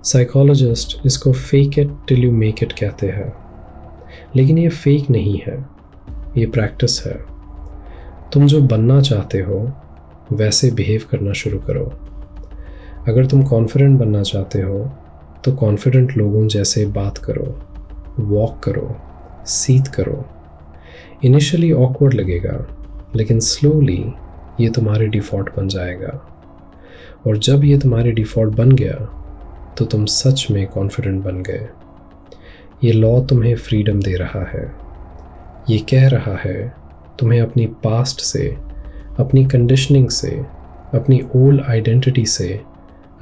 Speaker 2: साइकोलॉजिस्ट इसको fake it till you make it कहते हैं। लेकिन ये फेक नहीं है, ये प्रैक्टिस है। तुम जो बनना चाहते हो वैसे बिहेव करना शुरू करो। अगर तुम कॉन्फिडेंट बनना चाहते हो तो कॉन्फिडेंट लोगों जैसे बात करो, वॉक करो, सीट करो। इनिशियली ऑकवर्ड लगेगा, लेकिन स्लोली ये तुम्हारे डिफ़ॉल्ट बन जाएगा। और जब ये तुम्हारे डिफ़ॉल्ट बन गया तो तुम सच में कॉन्फिडेंट बन गए। ये लॉ तुम्हें फ्रीडम दे रहा है। ये कह रहा है तुम्हें अपनी पास्ट से, अपनी कंडीशनिंग से, अपनी ओल्ड आइडेंटिटी से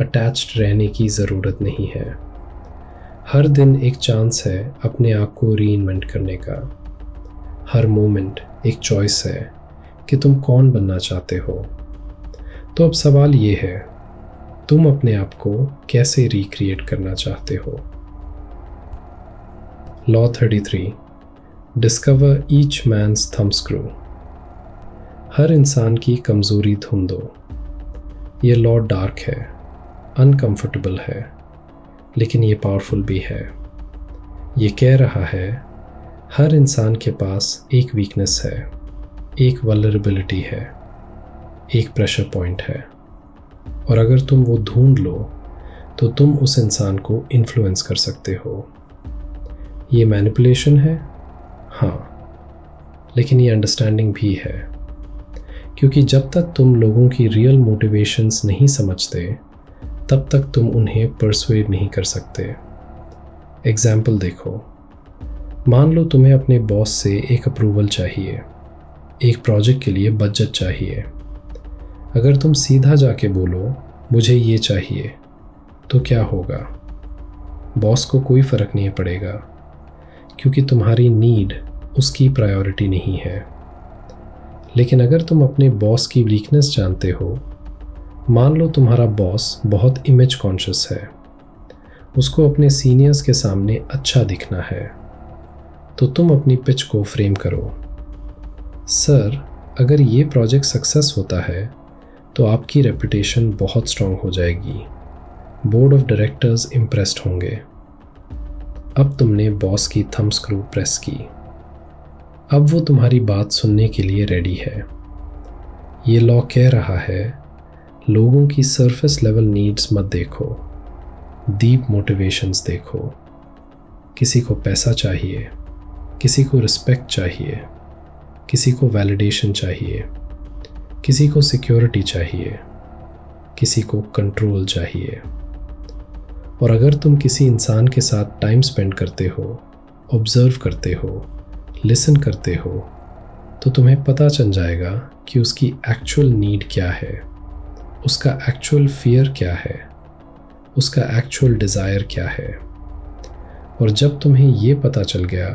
Speaker 2: अटैच्ड रहने की ज़रूरत नहीं है। हर दिन एक चांस है अपने आप को रीइन्वेंट करने का। हर मोमेंट एक चॉइस है कि तुम कौन बनना चाहते हो। तो अब सवाल ये है, तुम अपने आप को कैसे रिक्रिएट करना चाहते हो? Law 33, discover each man's thumb screw. हर इंसान की कमज़ोरी ढूंढो। ये लॉ डार्क है, अनकंफर्टेबल है, लेकिन ये पावरफुल भी है। ये कह रहा है हर इंसान के पास एक वीकनेस है, एक वल्नरेबिलिटी है, एक प्रेशर पॉइंट है। और अगर तुम वो ढूंढ लो तो तुम उस इंसान को इन्फ्लुएंस कर सकते हो। ये मैनिपुलेशन है? हाँ, लेकिन ये अंडरस्टैंडिंग भी है। क्योंकि जब तक तुम लोगों की रियल मोटिवेशंस नहीं समझते तब तक तुम उन्हें परसुएड नहीं कर सकते। एग्जाम्पल देखो, मान लो तुम्हें अपने बॉस से एक अप्रूवल चाहिए, एक प्रोजेक्ट के लिए बजट चाहिए। अगर तुम सीधा जाके बोलो मुझे ये चाहिए तो क्या होगा? बॉस को कोई फ़र्क नहीं पड़ेगा, क्योंकि तुम्हारी नीड उसकी प्रायोरिटी नहीं है। लेकिन अगर तुम अपने बॉस की वीकनेस जानते हो, मान लो तुम्हारा बॉस बहुत इमेज कॉन्शियस है, उसको अपने सीनियर्स के सामने अच्छा दिखना है, तो तुम अपनी पिच को फ्रेम करो। सर, अगर ये प्रोजेक्ट सक्सेस होता है तो आपकी रेपुटेशन बहुत स्ट्रांग हो जाएगी, बोर्ड ऑफ डायरेक्टर्स इम्प्रेस्ड होंगे। अब तुमने बॉस की थंब स्क्रू प्रेस की। अब वो तुम्हारी बात सुनने के लिए रेडी है। ये लॉ कह रहा है लोगों की सरफेस लेवल नीड्स मत देखो, डीप मोटिवेशंस देखो। किसी को पैसा चाहिए, किसी को रिस्पेक्ट चाहिए, किसी को वैलिडेशन चाहिए, किसी को सिक्योरिटी चाहिए, किसी को कंट्रोल चाहिए। और अगर तुम किसी इंसान के साथ टाइम स्पेंड करते हो, ऑब्जर्व करते हो, लिसन करते हो, तो तुम्हें पता चल जाएगा कि उसकी एक्चुअल नीड क्या है, उसका एक्चुअल फियर क्या है, उसका एक्चुअल डिज़ायर क्या है। और जब तुम्हें ये पता चल गया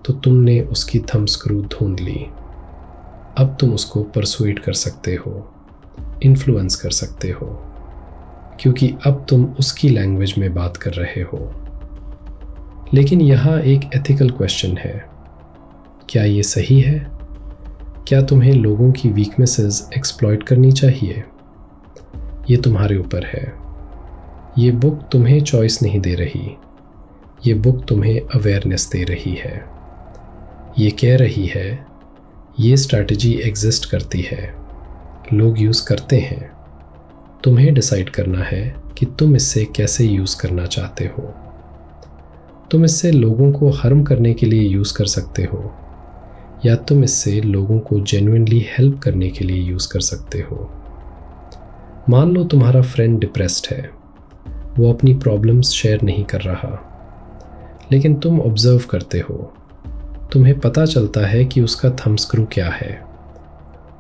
Speaker 2: तो तुमने उसकी थंब स्क्रू ढूंढ ली। अब तुम उसको परसुएड कर सकते हो, इन्फ्लुएंस कर सकते हो, क्योंकि अब तुम उसकी लैंग्वेज में बात कर रहे हो। लेकिन यहाँ एक एथिकल क्वेश्चन है, क्या ये सही है?
Speaker 1: क्या तुम्हें लोगों की वीकनेसेस एक्सप्लॉइट करनी चाहिए? ये तुम्हारे ऊपर है। ये बुक तुम्हें चॉइस नहीं दे रही, ये बुक तुम्हें अवेयरनेस दे रही है। ये कह रही है ये स्ट्रैटेजी एग्जिस्ट करती है, लोग यूज़ करते हैं, तुम्हें डिसाइड करना है कि तुम इससे कैसे यूज़ करना चाहते हो। तुम इससे लोगों को हार्म करने के लिए यूज़ कर सकते हो, या तुम इससे लोगों को जेन्युइनली हेल्प करने के लिए यूज़ कर सकते हो। मान लो तुम्हारा फ्रेंड डिप्रेस्ड है, वो अपनी प्रॉब्लम्स शेयर नहीं कर रहा, लेकिन तुम ऑब्जर्व करते हो। तुम्हें पता चलता है कि उसका थंब स्क्रू क्या है।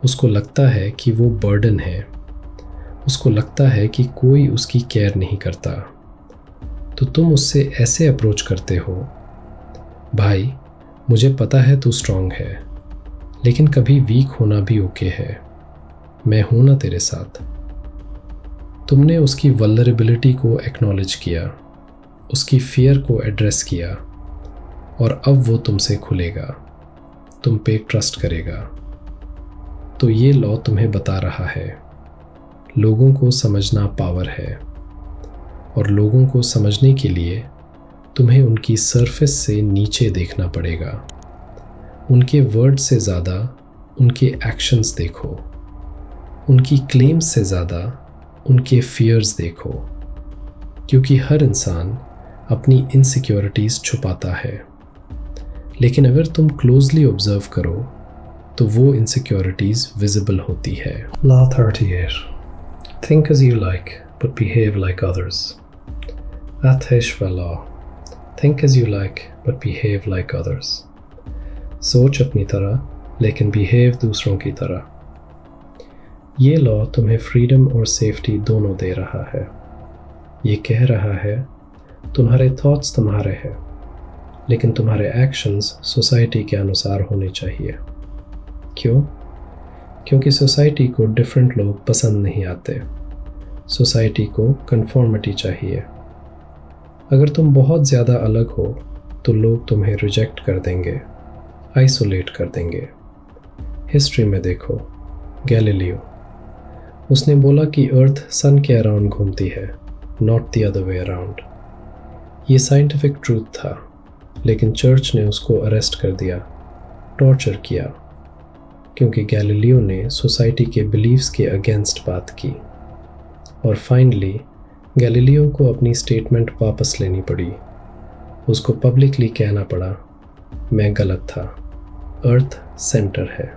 Speaker 1: उसको लगता है कि वो बर्डन है, उसको लगता है कि कोई उसकी केयर नहीं करता। तो तुम उससे ऐसे अप्रोच करते हो, भाई मुझे पता है तू स्ट्रांग है, लेकिन कभी वीक होना भी ओके है, मैं हूं ना तेरे साथ। तुमने उसकी वल्नरेबिलिटी को एक्नॉलेज किया, उसकी फियर को एड्रेस किया, और अब वो तुमसे खुलेगा, तुम पे ट्रस्ट करेगा। तो ये लॉ तुम्हें बता रहा है लोगों को समझना पावर है, और लोगों को समझने के लिए तुम्हें उनकी सरफेस से नीचे देखना पड़ेगा। उनके वर्ड से ज़्यादा उनके एक्शंस देखो, उनकी क्लेम्स से ज़्यादा उनके फियर्स देखो, क्योंकि हर इंसान अपनी इनसिक्योरिटीज़ छुपाता है। लेकिन अगर तुम क्लोजली ऑब्जर्व करो तो वो इनसिक्योरिटीज़ विजिबल होती है।
Speaker 2: Law 38. Think as you like, but behave like others. Atheshva law. Think as you like, but behave like others. सोच अपनी तरह, लेकिन बिहेव दूसरों की तरह। ये लॉ तुम्हें फ्रीडम और सेफ्टी दोनों दे रहा है। ये कह रहा है तुम्हारे थॉट्स तुम्हारे हैं, लेकिन तुम्हारे एक्शंस सोसाइटी के अनुसार होने चाहिए। क्यों? क्योंकि सोसाइटी को डिफरेंट लोग पसंद नहीं आते। सोसाइटी को कंफॉर्मिटी चाहिए। अगर तुम बहुत ज़्यादा अलग हो तो लोग तुम्हें रिजेक्ट कर देंगे, आइसोलेट कर देंगे। हिस्ट्री में देखो, गैलीलियो, उसने बोला कि अर्थ सन के अराउंड घूमती है, not the other way around. ये साइंटिफिक ट्रूथ था, लेकिन चर्च ने उसको अरेस्ट कर दिया, टॉर्चर किया, क्योंकि गैलीलियो ने सोसाइटी के बिलीव्स के अगेंस्ट बात की। और फाइनली गैलीलियो को अपनी स्टेटमेंट वापस लेनी पड़ी। उसको पब्लिकली कहना पड़ा, मैं गलत था, अर्थ सेंटर है।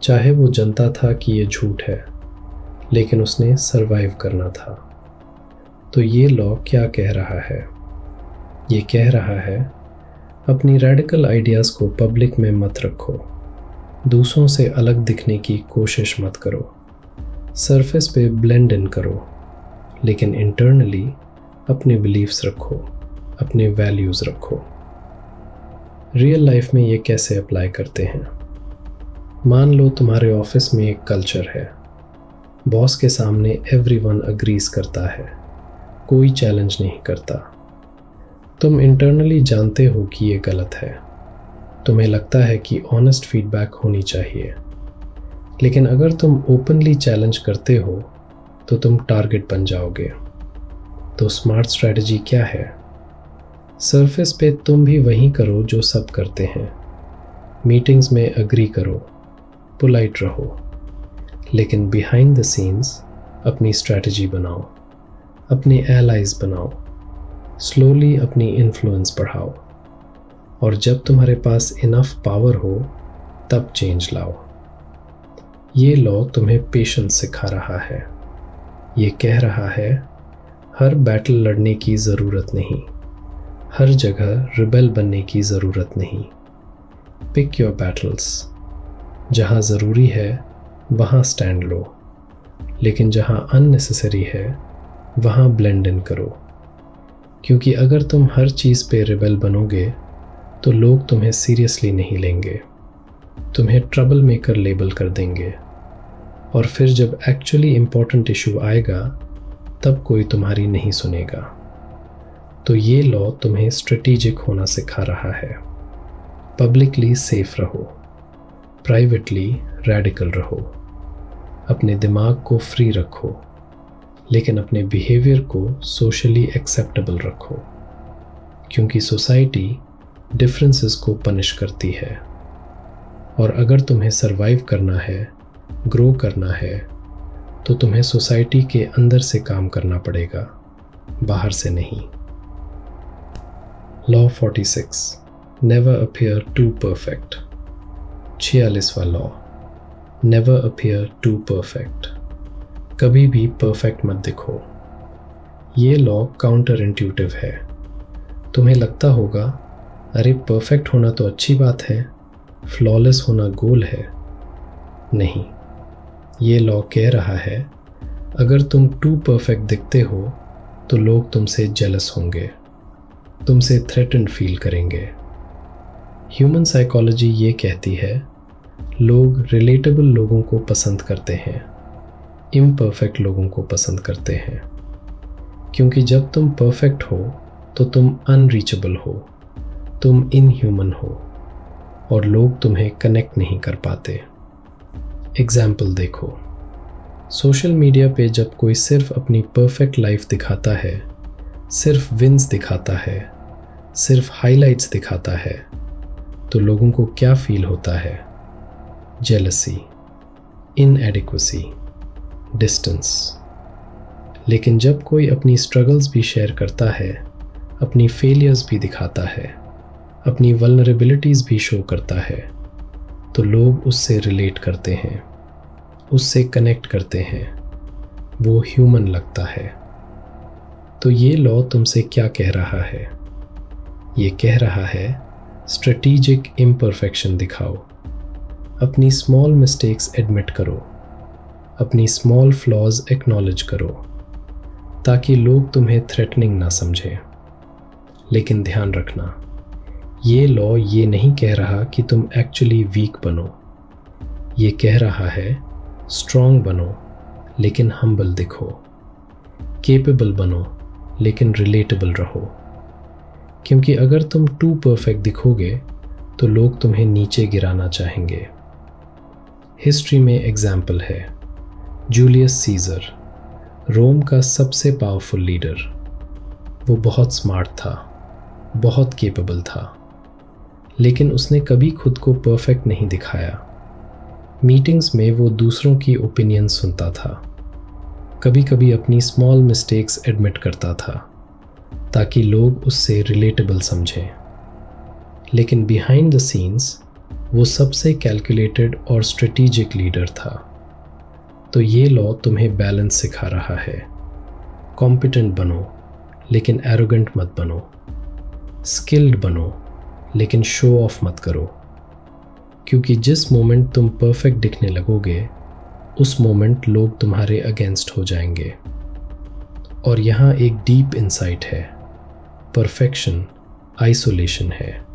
Speaker 2: चाहे वो जानता था कि ये झूठ है, लेकिन उसने सरवाइव करना था। तो ये लॉ क्या कह रहा है? ये कह रहा है अपनी रेडिकल आइडियाज़ को पब्लिक में मत रखो, दूसरों से अलग दिखने की कोशिश मत करो, सरफेस पे ब्लेंड इन करो, लेकिन इंटरनली अपने बिलीव्स रखो, अपने वैल्यूज़ रखो। रियल लाइफ में ये कैसे अप्लाई करते हैं? मान लो तुम्हारे ऑफिस में एक कल्चर है, बॉस के सामने एवरीवन अग्रीज करता है, कोई चैलेंज नहीं करता। तुम इंटरनली जानते हो कि ये गलत है, तुम्हें लगता है कि ऑनेस्ट फीडबैक होनी चाहिए, लेकिन अगर तुम ओपनली चैलेंज करते हो तो तुम टारगेट बन जाओगे। तो स्मार्ट स्ट्रैटेजी क्या है? सरफेस पे तुम भी वही करो जो सब करते हैं, मीटिंग्स में अग्री करो, पोलाइट रहो, लेकिन बिहाइंड द सीन्स अपनी स्ट्रैटेजी बनाओ, अपने एलाइज बनाओ, स्लोली अपनी इन्फ्लुएंस बढ़ाओ, और जब तुम्हारे पास इनफ पावर हो तब चेंज लाओ। ये लॉ तुम्हें पेशेंस सिखा रहा है। ये कह रहा है हर बैटल लड़ने की ज़रूरत नहीं, हर जगह रिबेल बनने की ज़रूरत नहीं। पिक योर बैटल्स, जहाँ ज़रूरी है वहाँ स्टैंड लो, लेकिन जहाँ अननेसेसरी है वहाँ ब्लेंड इन करो, क्योंकि अगर तुम हर चीज़ पे रिबेल बनोगे तो लोग तुम्हें सीरियसली नहीं लेंगे, तुम्हें ट्रबल मेकर लेबल कर देंगे, और फिर जब एक्चुअली इम्पोर्टेंट इशू आएगा तब कोई तुम्हारी नहीं सुनेगा। तो ये लॉ तुम्हें स्ट्रेटेजिक होना सिखा रहा है। पब्लिकली सेफ रहो,
Speaker 1: प्राइवेटली रैडिकल रहो, अपने दिमाग को फ्री रखो, लेकिन अपने बिहेवियर को सोशली एक्सेप्टेबल रखो, क्योंकि सोसाइटी डिफरेंसेस को पनिश करती है। और अगर तुम्हें सरवाइव करना है, ग्रो करना है, तो तुम्हें सोसाइटी के अंदर से काम करना पड़ेगा, बाहर से नहीं। Law 46, never appear to perfect. 46वां law, never appear to perfect. कभी भी परफेक्ट मत दिखो। ये लॉ काउंटर इंट्यूटिव है। तुम्हें लगता होगा, अरे परफेक्ट होना तो अच्छी बात है, फ्लॉलेस होना गोल है। नहीं, ये लॉ कह रहा है, अगर तुम टू परफेक्ट दिखते हो तो लोग तुमसे जेलस होंगे, तुमसे थ्रेटन्ड फील करेंगे। ह्यूमन साइकोलॉजी ये कहती है, लोग रिलेटेबल लोगों को पसंद करते हैं, इम्परफेक्ट लोगों को पसंद करते हैं, क्योंकि जब तुम परफेक्ट हो तो तुम अनरीचेबल हो, तुम इनह्यूमन हो और लोग तुम्हें कनेक्ट नहीं कर पाते। एग्जाम्पल देखो, सोशल मीडिया पे जब कोई सिर्फ अपनी परफेक्ट लाइफ दिखाता है, सिर्फ विंस दिखाता है, सिर्फ हाइलाइट्स दिखाता है, तो लोगों को क्या फील होता है? Jealousy, inadequacy, distance. लेकिन जब कोई अपनी स्ट्रगल्स भी शेयर करता है, अपनी फेलियर्स भी दिखाता है, अपनी वल्नरेबिलिटीज़ भी शो करता है, तो लोग उससे रिलेट करते हैं, उससे कनेक्ट करते हैं, वो ह्यूमन लगता है। तो ये लॉ तुमसे क्या कह रहा है? ये कह रहा है, स्ट्रेटेजिक इम्परफेक्शन दिखाओ, अपनी स्मॉल मिस्टेक्स एडमिट करो, अपनी स्मॉल फ्लॉज एक्नॉलेज करो, ताकि लोग तुम्हें थ्रेटनिंग ना समझें। लेकिन ध्यान रखना, ये लॉ ये नहीं कह रहा कि तुम एक्चुअली वीक बनो। ये कह रहा है, स्ट्रॉन्ग बनो लेकिन हम्बल दिखो, केपेबल बनो लेकिन रिलेटेबल रहो। क्योंकि अगर तुम टू परफेक्ट दिखोगे तो लोग तुम्हें नीचे गिराना चाहेंगे। हिस्ट्री में एग्जाम्पल है, जूलियस सीजर, रोम का सबसे पावरफुल लीडर। वो बहुत स्मार्ट था, बहुत केपेबल था, लेकिन उसने कभी खुद को परफेक्ट नहीं दिखाया। मीटिंग्स में वो दूसरों की ओपिनियन सुनता था, कभी कभी अपनी स्मॉल मिस्टेक्स एडमिट करता था ताकि लोग उससे रिलेटेबल समझें। लेकिन बिहाइंड द सीन्स वो सबसे कैलकुलेटेड और स्ट्रेटेजिक लीडर था। तो ये लॉ तुम्हें बैलेंस सिखा रहा है। कॉम्पिटेंट बनो लेकिन एरोगेंट मत बनो, स्किल्ड बनो लेकिन शो ऑफ मत करो, क्योंकि जिस मोमेंट तुम परफेक्ट दिखने लगोगे उस मोमेंट लोग तुम्हारे अगेंस्ट हो जाएंगे। और यहाँ एक डीप इंसाइट है, परफेक्शन आइसोलेशन है।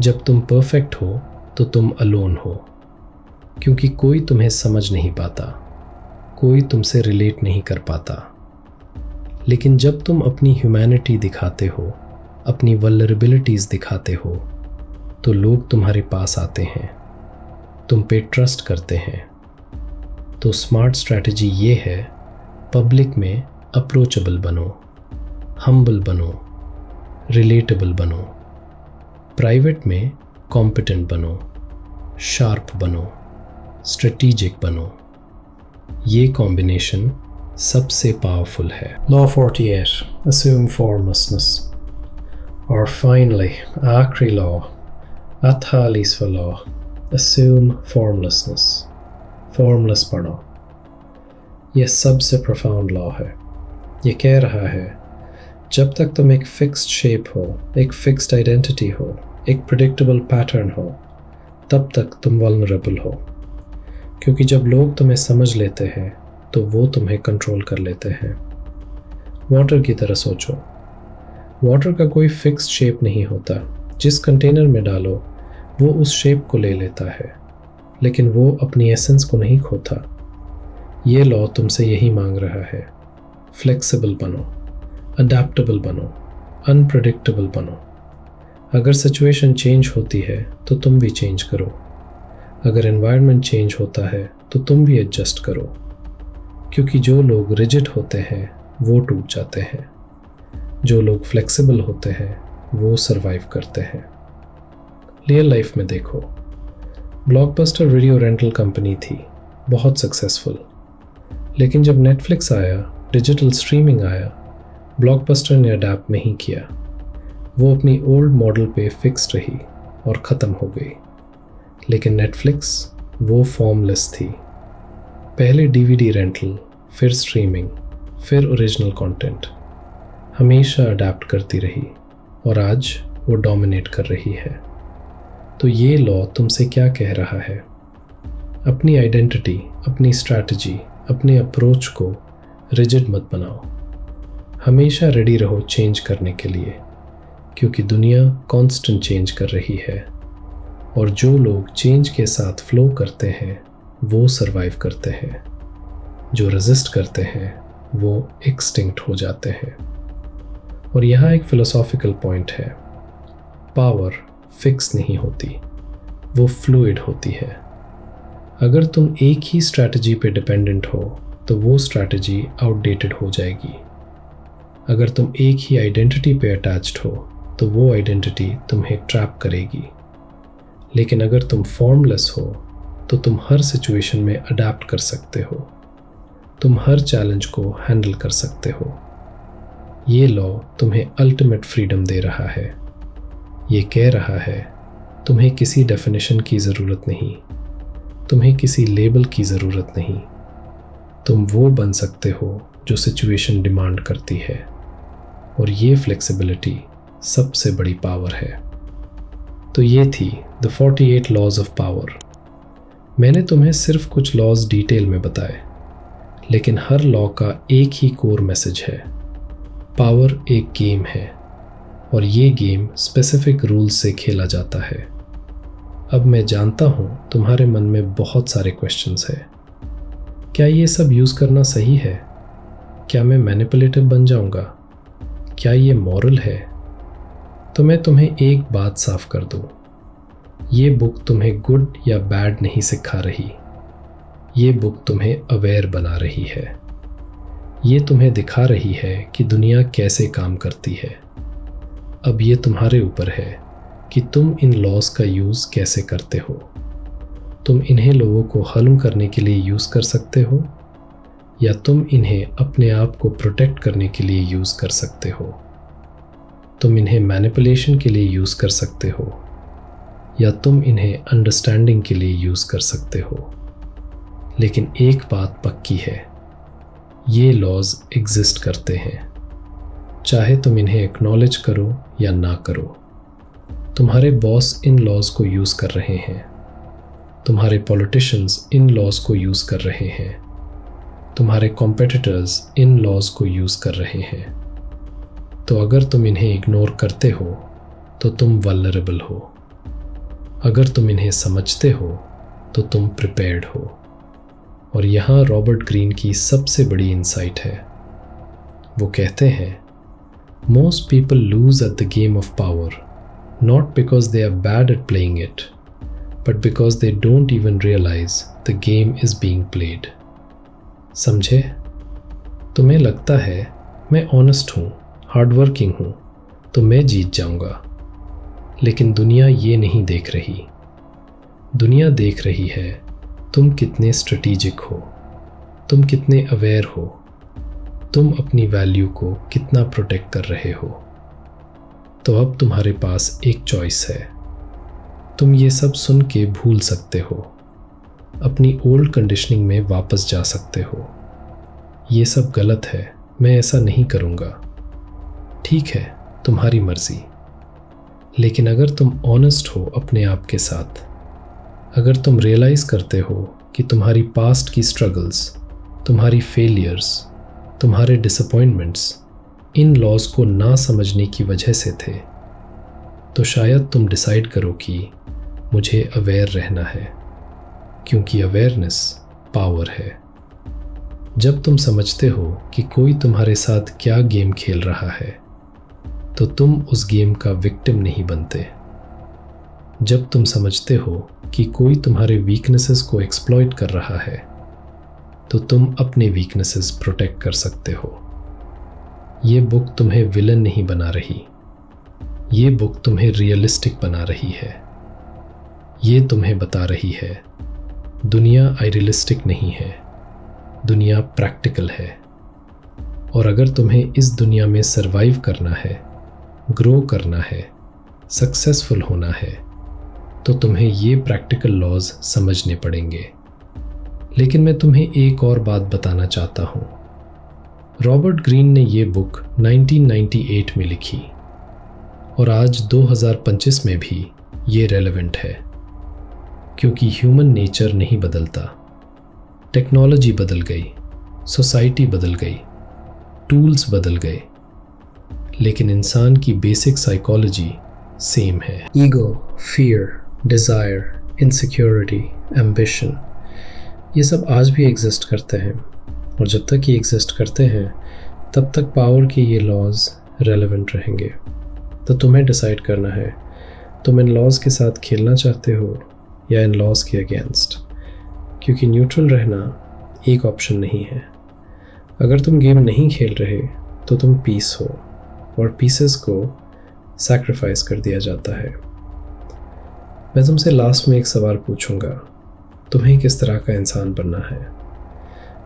Speaker 1: जब तुम परफेक्ट हो तो तुम अलोन हो, क्योंकि कोई तुम्हें समझ नहीं पाता, कोई तुमसे रिलेट नहीं कर पाता। लेकिन जब तुम अपनी ह्यूमैनिटी दिखाते हो, अपनी वल्नरेबिलिटीज़ दिखाते हो, तो लोग तुम्हारे पास आते हैं, तुम पे ट्रस्ट करते हैं। तो स्मार्ट स्ट्रैटेजी ये है, पब्लिक में अप्रोचेबल बनो, हम्बल बनो, रिलेटेबल बनो, प्राइवेट में कॉम्पिटेंट बनो, शार्प बनो, स्ट्रेटेजिक बनो। ये कॉम्बिनेशन सबसे पावरफुल है।
Speaker 2: Law 48, assume formlessness. Or finally, आखिरी law, 48वां law, assume formlessness. Formless बनो। यह सबसे profound law है। ये कह रहा है, जब तक तुम एक फिक्स्ड शेप हो, एक फिक्स्ड आइडेंटिटी हो, एक प्रिडिक्टेबल पैटर्न हो, तब तक तुम वल्नरेबल हो। क्योंकि जब लोग तुम्हें समझ लेते हैं तो वो तुम्हें कंट्रोल कर लेते हैं। वाटर की तरह सोचो, वाटर का कोई फिक्स्ड शेप नहीं होता। जिस कंटेनर में डालो वो उस शेप को ले लेता है, लेकिन वो अपनी एसेंस को नहीं खोता। ये लॉ तुमसे यही मांग रहा है, फ्लेक्सिबल बनो, अडैप्टेबल बनो, अनप्रेडिक्टेबल बनो। अगर सिचुएशन चेंज होती है तो तुम भी चेंज करो।
Speaker 1: अगर एनवायरनमेंट चेंज होता है तो तुम भी एडजस्ट करो, क्योंकि जो लोग रिजिड होते हैं वो टूट जाते हैं, जो लोग फ्लेक्सिबल होते हैं वो सरवाइव करते हैं। रियल लाइफ में देखो, ब्लॉकबस्टर वीडियो रेंटल कंपनी थी, बहुत सक्सेसफुल, लेकिन जब नेटफ्लिक्स आया, डिजिटल स्ट्रीमिंग आया, ब्लॉकबस्टर ने अडैप्ट नहीं किया। वो अपनी ओल्ड मॉडल पे फिक्स रही और ख़त्म हो गई। लेकिन नेटफ्लिक्स वो फॉर्मलेस थी। पहले डीवीडी रेंटल, फिर स्ट्रीमिंग, फिर ओरिजिनल कंटेंट, हमेशा अडैप्ट करती रही और आज वो डोमिनेट कर रही है। तो ये लॉ तुमसे क्या कह रहा है? अपनी आइडेंटिटी, अपनी स्ट्रैटेजी, अपने अप्रोच को रिजिड मत बनाओ। हमेशा रेडी रहो चेंज करने के लिए, क्योंकि दुनिया कांस्टेंट चेंज कर रही है और जो लोग चेंज के साथ फ्लो करते हैं वो सरवाइव करते हैं, जो रेजिस्ट करते हैं वो एक्सटिंक्ट हो जाते हैं। और यहाँ एक फिलोसॉफिकल पॉइंट है, पावर फिक्स नहीं होती, वो फ्लूइड होती है। अगर तुम एक ही स्ट्रैटेजी पे डिपेंडेंट हो तो वो स्ट्रैटेजी आउटडेटेड हो जाएगी। अगर तुम एक ही आइडेंटिटी पे अटैच्ड हो तो वो आइडेंटिटी तुम्हें ट्रैप करेगी। लेकिन अगर तुम फॉर्मलेस हो तो तुम हर सिचुएशन में अडैप्ट कर सकते हो, तुम हर चैलेंज को हैंडल कर सकते हो। ये लॉ तुम्हें अल्टीमेट फ्रीडम दे रहा है। ये कह रहा है तुम्हें किसी डेफिनेशन की ज़रूरत नहीं, तुम्हें किसी लेबल की ज़रूरत नहीं। तुम वो बन सकते हो जो सिचुएशन डिमांड करती है, और ये फ्लेक्सिबिलिटी सबसे बड़ी पावर है। तो ये थी द 48 लॉज ऑफ पावर। मैंने तुम्हें सिर्फ कुछ लॉज डिटेल में बताए, लेकिन हर लॉ का एक ही कोर मैसेज है, पावर एक गेम है और ये गेम स्पेसिफिक रूल्स से खेला जाता है। अब मैं जानता हूँ तुम्हारे मन में बहुत सारे क्वेश्चंस हैं। क्या ये सब यूज़ करना सही है? क्या मैं मैनिपुलेटिव बन जाऊँगा? क्या ये मॉरल है? तो मैं तुम्हें एक बात साफ कर दूँ, ये बुक तुम्हें गुड या बैड नहीं सिखा रही, ये बुक तुम्हें अवेयर बना रही है। ये तुम्हें दिखा रही है कि दुनिया कैसे काम करती है। अब ये तुम्हारे ऊपर है कि तुम इन लॉज का यूज़ कैसे करते हो। तुम इन्हें लोगों को हल्म करने के लिए यूज़ कर सकते हो, या तुम इन्हें अपने आप को प्रोटेक्ट करने के लिए यूज़ कर सकते हो। तुम इन्हें मैनिपुलेशन के लिए यूज़ कर सकते हो, या तुम इन्हें अंडरस्टैंडिंग के लिए यूज़ कर सकते हो। लेकिन एक बात पक्की है, ये लॉज एग्जिस्ट करते हैं, चाहे तुम इन्हें एक्नॉलेज करो या ना करो। तुम्हारे बॉस इन लॉज को यूज़ कर रहे हैं, तुम्हारे पॉलिटिशियंस इन लॉज को यूज़ कर रहे हैं, तुम्हारे कॉम्पिटिटर्स इन लॉज को यूज़ कर रहे हैं। तो अगर तुम इन्हें इग्नोर करते हो तो तुम वल्नरेबल हो, अगर तुम इन्हें समझते हो तो तुम प्रिपेयर्ड हो। और यहाँ रॉबर्ट ग्रीन की सबसे बड़ी इंसाइट है। वो कहते हैं, most people lose at the game of power not because they are bad at playing it, but because they don't even realise the game is being played. समझे? तुम्हें लगता है मैं ऑनेस्ट हूँ, हार्डवर्किंग हूँ, तो मैं जीत जाऊँगा। लेकिन दुनिया ये नहीं देख रही। दुनिया देख रही है तुम कितने स्ट्रेटेजिक हो, तुम कितने अवेयर हो, तुम अपनी वैल्यू को कितना प्रोटेक्ट कर रहे हो। तो अब तुम्हारे पास एक चॉइस है। तुम ये सब सुन के भूल सकते हो, अपनी ओल्ड कंडीशनिंग में वापस जा सकते हो। ये सब गलत है, मैं ऐसा नहीं करूँगा। ठीक है, तुम्हारी मर्जी। लेकिन अगर तुम ऑनेस्ट हो अपने आप के साथ, अगर तुम रियलाइज़ करते हो कि तुम्हारी पास्ट की स्ट्रगल्स, तुम्हारी फेलियर्स, तुम्हारे डिसअपॉइंटमेंट्स इन लॉज को ना समझने की वजह से थे, तो शायद तुम डिसाइड करो कि मुझे अवेयर रहना है, क्योंकि अवेयरनेस पावर है। जब तुम समझते हो कि कोई तुम्हारे साथ क्या गेम खेल रहा है, तो तुम उस गेम का विक्टिम नहीं बनते। जब तुम समझते हो कि कोई तुम्हारे वीकनेसेस को एक्सप्लॉइट कर रहा है, तो तुम अपने वीकनेसेस प्रोटेक्ट कर सकते हो। ये बुक तुम्हें विलन नहीं बना रही, ये बुक तुम्हें रियलिस्टिक बना रही है। ये तुम्हें बता रही है दुनिया आइडियलिस्टिक नहीं है, दुनिया प्रैक्टिकल है। और अगर तुम्हें इस दुनिया में सरवाइव करना है, ग्रो करना है, सक्सेसफुल होना है, तो तुम्हें ये प्रैक्टिकल लॉज समझने पड़ेंगे। लेकिन मैं तुम्हें एक और बात बताना चाहता हूँ। रॉबर्ट ग्रीन ने ये बुक 1998 में लिखी और आज 2025 में भी ये रेलेवेंट है, क्योंकि ह्यूमन नेचर नहीं बदलता। टेक्नोलॉजी बदल गई, सोसाइटी बदल गई, टूल्स बदल गए, लेकिन इंसान की बेसिक साइकोलॉजी सेम है।
Speaker 2: Ego, fear, desire, insecurity, ambition, ये सब आज भी एग्जिस्ट करते हैं, और जब तक ये एग्जिस्ट करते हैं तब तक पावर के ये लॉज रेलेवेंट रहेंगे। तो तुम्हें डिसाइड करना है, तुम इन लॉज के साथ खेलना चाहते हो या इन लॉज के अगेंस्ट, क्योंकि न्यूट्रल रहना एक ऑप्शन नहीं है। अगर तुम गेम नहीं खेल रहे तो तुम पीस हो, और पीसेस को सैक्रिफाइस कर दिया जाता है। मैं तुमसे लास्ट में एक सवाल पूछूंगा, तुम्हें किस तरह का इंसान बनना है?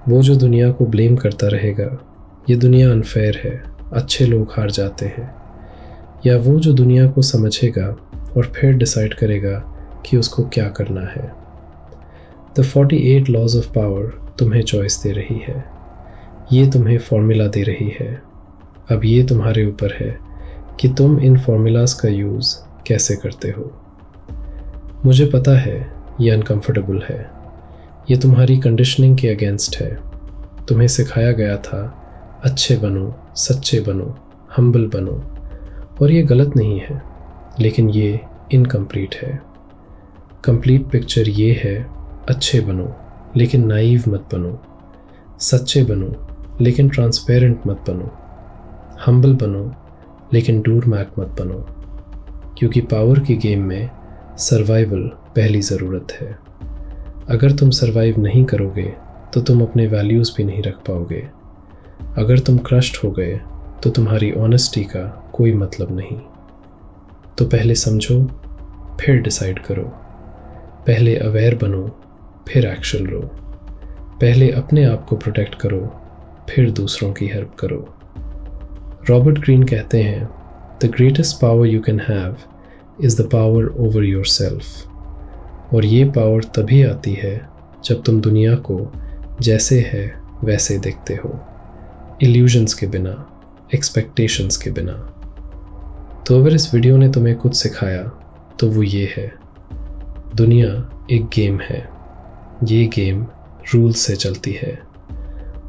Speaker 2: वो जो दुनिया को ब्लेम करता रहेगा, ये दुनिया अनफेयर है, अच्छे लोग हार जाते हैं, या वो जो दुनिया को समझेगा और फिर डिसाइड करेगा कि उसको क्या करना है? द 48 लॉज ऑफ पावर तुम्हें चॉइस दे रही है, ये तुम्हें फॉर्मूला दे रही है। अब ये तुम्हारे ऊपर है कि तुम इन फॉर्मूलाज का यूज़ कैसे करते हो। मुझे पता है ये अनकंफर्टेबल है, ये तुम्हारी कंडीशनिंग के अगेंस्ट है। तुम्हें सिखाया गया था अच्छे बनो, सच्चे बनो, हम्बल बनो, और ये गलत नहीं है, लेकिन ये इनकम्प्लीट है। कंप्लीट पिक्चर ये है, अच्छे बनो लेकिन नाइव मत बनो, सच्चे बनो लेकिन ट्रांसपेरेंट मत बनो, हम्बल बनो लेकिन डूर मैक मत बनो, क्योंकि पावर की गेम में सर्वाइवल पहली ज़रूरत है। अगर तुम सर्वाइव नहीं करोगे तो तुम अपने वैल्यूज़ भी नहीं रख पाओगे। अगर तुम क्रश्ड हो गए तो तुम्हारी ऑनेस्टी का कोई मतलब नहीं। तो पहले समझो, फिर डिसाइड करो। पहले अवेयर बनो, फिर एक्शन लो। पहले अपने आप को प्रोटेक्ट करो, फिर दूसरों की हेल्प करो। रॉबर्ट ग्रीन कहते हैं, the greatest power you can have is the power over yourself. और ये पावर तभी आती है जब तुम दुनिया को जैसे है वैसे देखते हो, इल्यूजन्स के बिना, एक्सपेक्टेशंस के बिना। तो अगर इस वीडियो ने तुम्हें कुछ सिखाया तो वो ये है, दुनिया एक गेम है, ये गेम रूल्स से चलती है,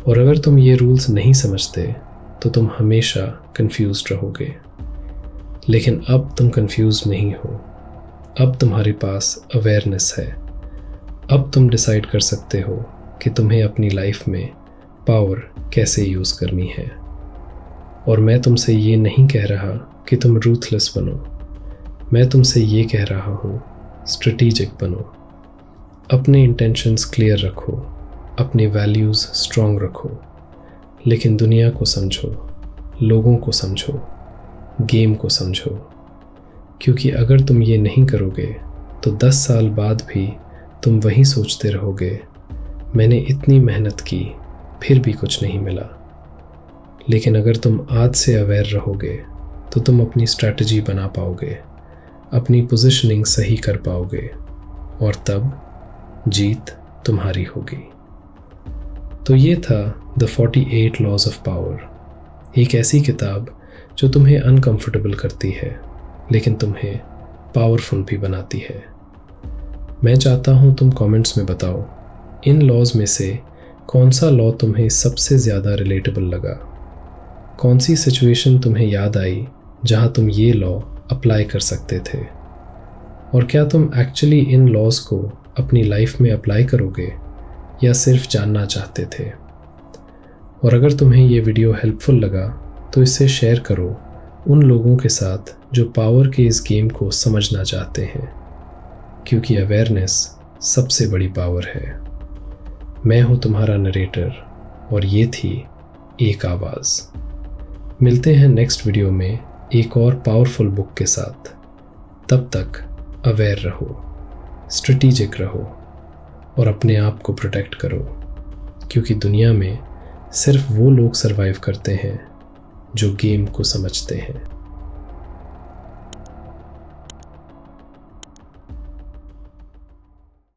Speaker 2: और अगर तुम ये रूल्स नहीं समझते तो तुम हमेशा कंफ्यूज्ड रहोगे। लेकिन अब तुम कंफ्यूज नहीं हो, अब तुम्हारे पास अवेयरनेस है। अब तुम डिसाइड कर सकते हो कि तुम्हें अपनी लाइफ में पावर कैसे यूज़ करनी है। और मैं तुमसे ये नहीं कह रहा कि तुम रूथलेस बनो, मैं तुमसे ये कह रहा हूँ स्ट्रेटेजिक बनो। अपने इंटेंशंस क्लियर रखो, अपने वैल्यूज़ स्ट्रॉन्ग रखो, लेकिन दुनिया को समझो, लोगों को समझो, गेम को समझो। क्योंकि अगर तुम ये नहीं करोगे तो 10 साल बाद भी तुम वही सोचते रहोगे, मैंने इतनी मेहनत की फिर भी कुछ नहीं मिला। लेकिन अगर तुम आज से अवेयर रहोगे तो तुम अपनी स्ट्रैटेजी बना पाओगे, अपनी पोजीशनिंग सही कर पाओगे, और तब जीत तुम्हारी होगी। तो ये था द 48 लॉज ऑफ पावर, एक ऐसी किताब जो तुम्हें अनकंफर्टेबल करती है लेकिन तुम्हें पावरफुल भी बनाती है। मैं चाहता हूँ तुम कमेंट्स में बताओ, इन लॉज में से कौन सा लॉ तुम्हें सबसे ज़्यादा रिलेटेबल लगा? कौन सी सिचुएशन तुम्हें याद आई जहाँ तुम ये लॉ अप्लाई कर सकते थे? और क्या तुम एक्चुअली इन लॉज को अपनी लाइफ में अप्लाई करोगे या सिर्फ जानना चाहते थे? और अगर तुम्हें ये वीडियो हेल्पफुल लगा तो इसे शेयर करो उन लोगों के साथ जो पावर के इस गेम को समझना चाहते हैं।
Speaker 1: क्योंकि अवेयरनेस सबसे बड़ी पावर है। मैं हूँ तुम्हारा नरेटर और ये थी एक आवाज़। मिलते हैं नेक्स्ट वीडियो में एक और पावरफुल बुक के साथ। तब तक अवेयर रहो, स्ट्रेटेजिक रहो और अपने आप को प्रोटेक्ट करो, क्योंकि दुनिया में सिर्फ वो लोग सरवाइव करते हैं जो गेम को समझते हैं।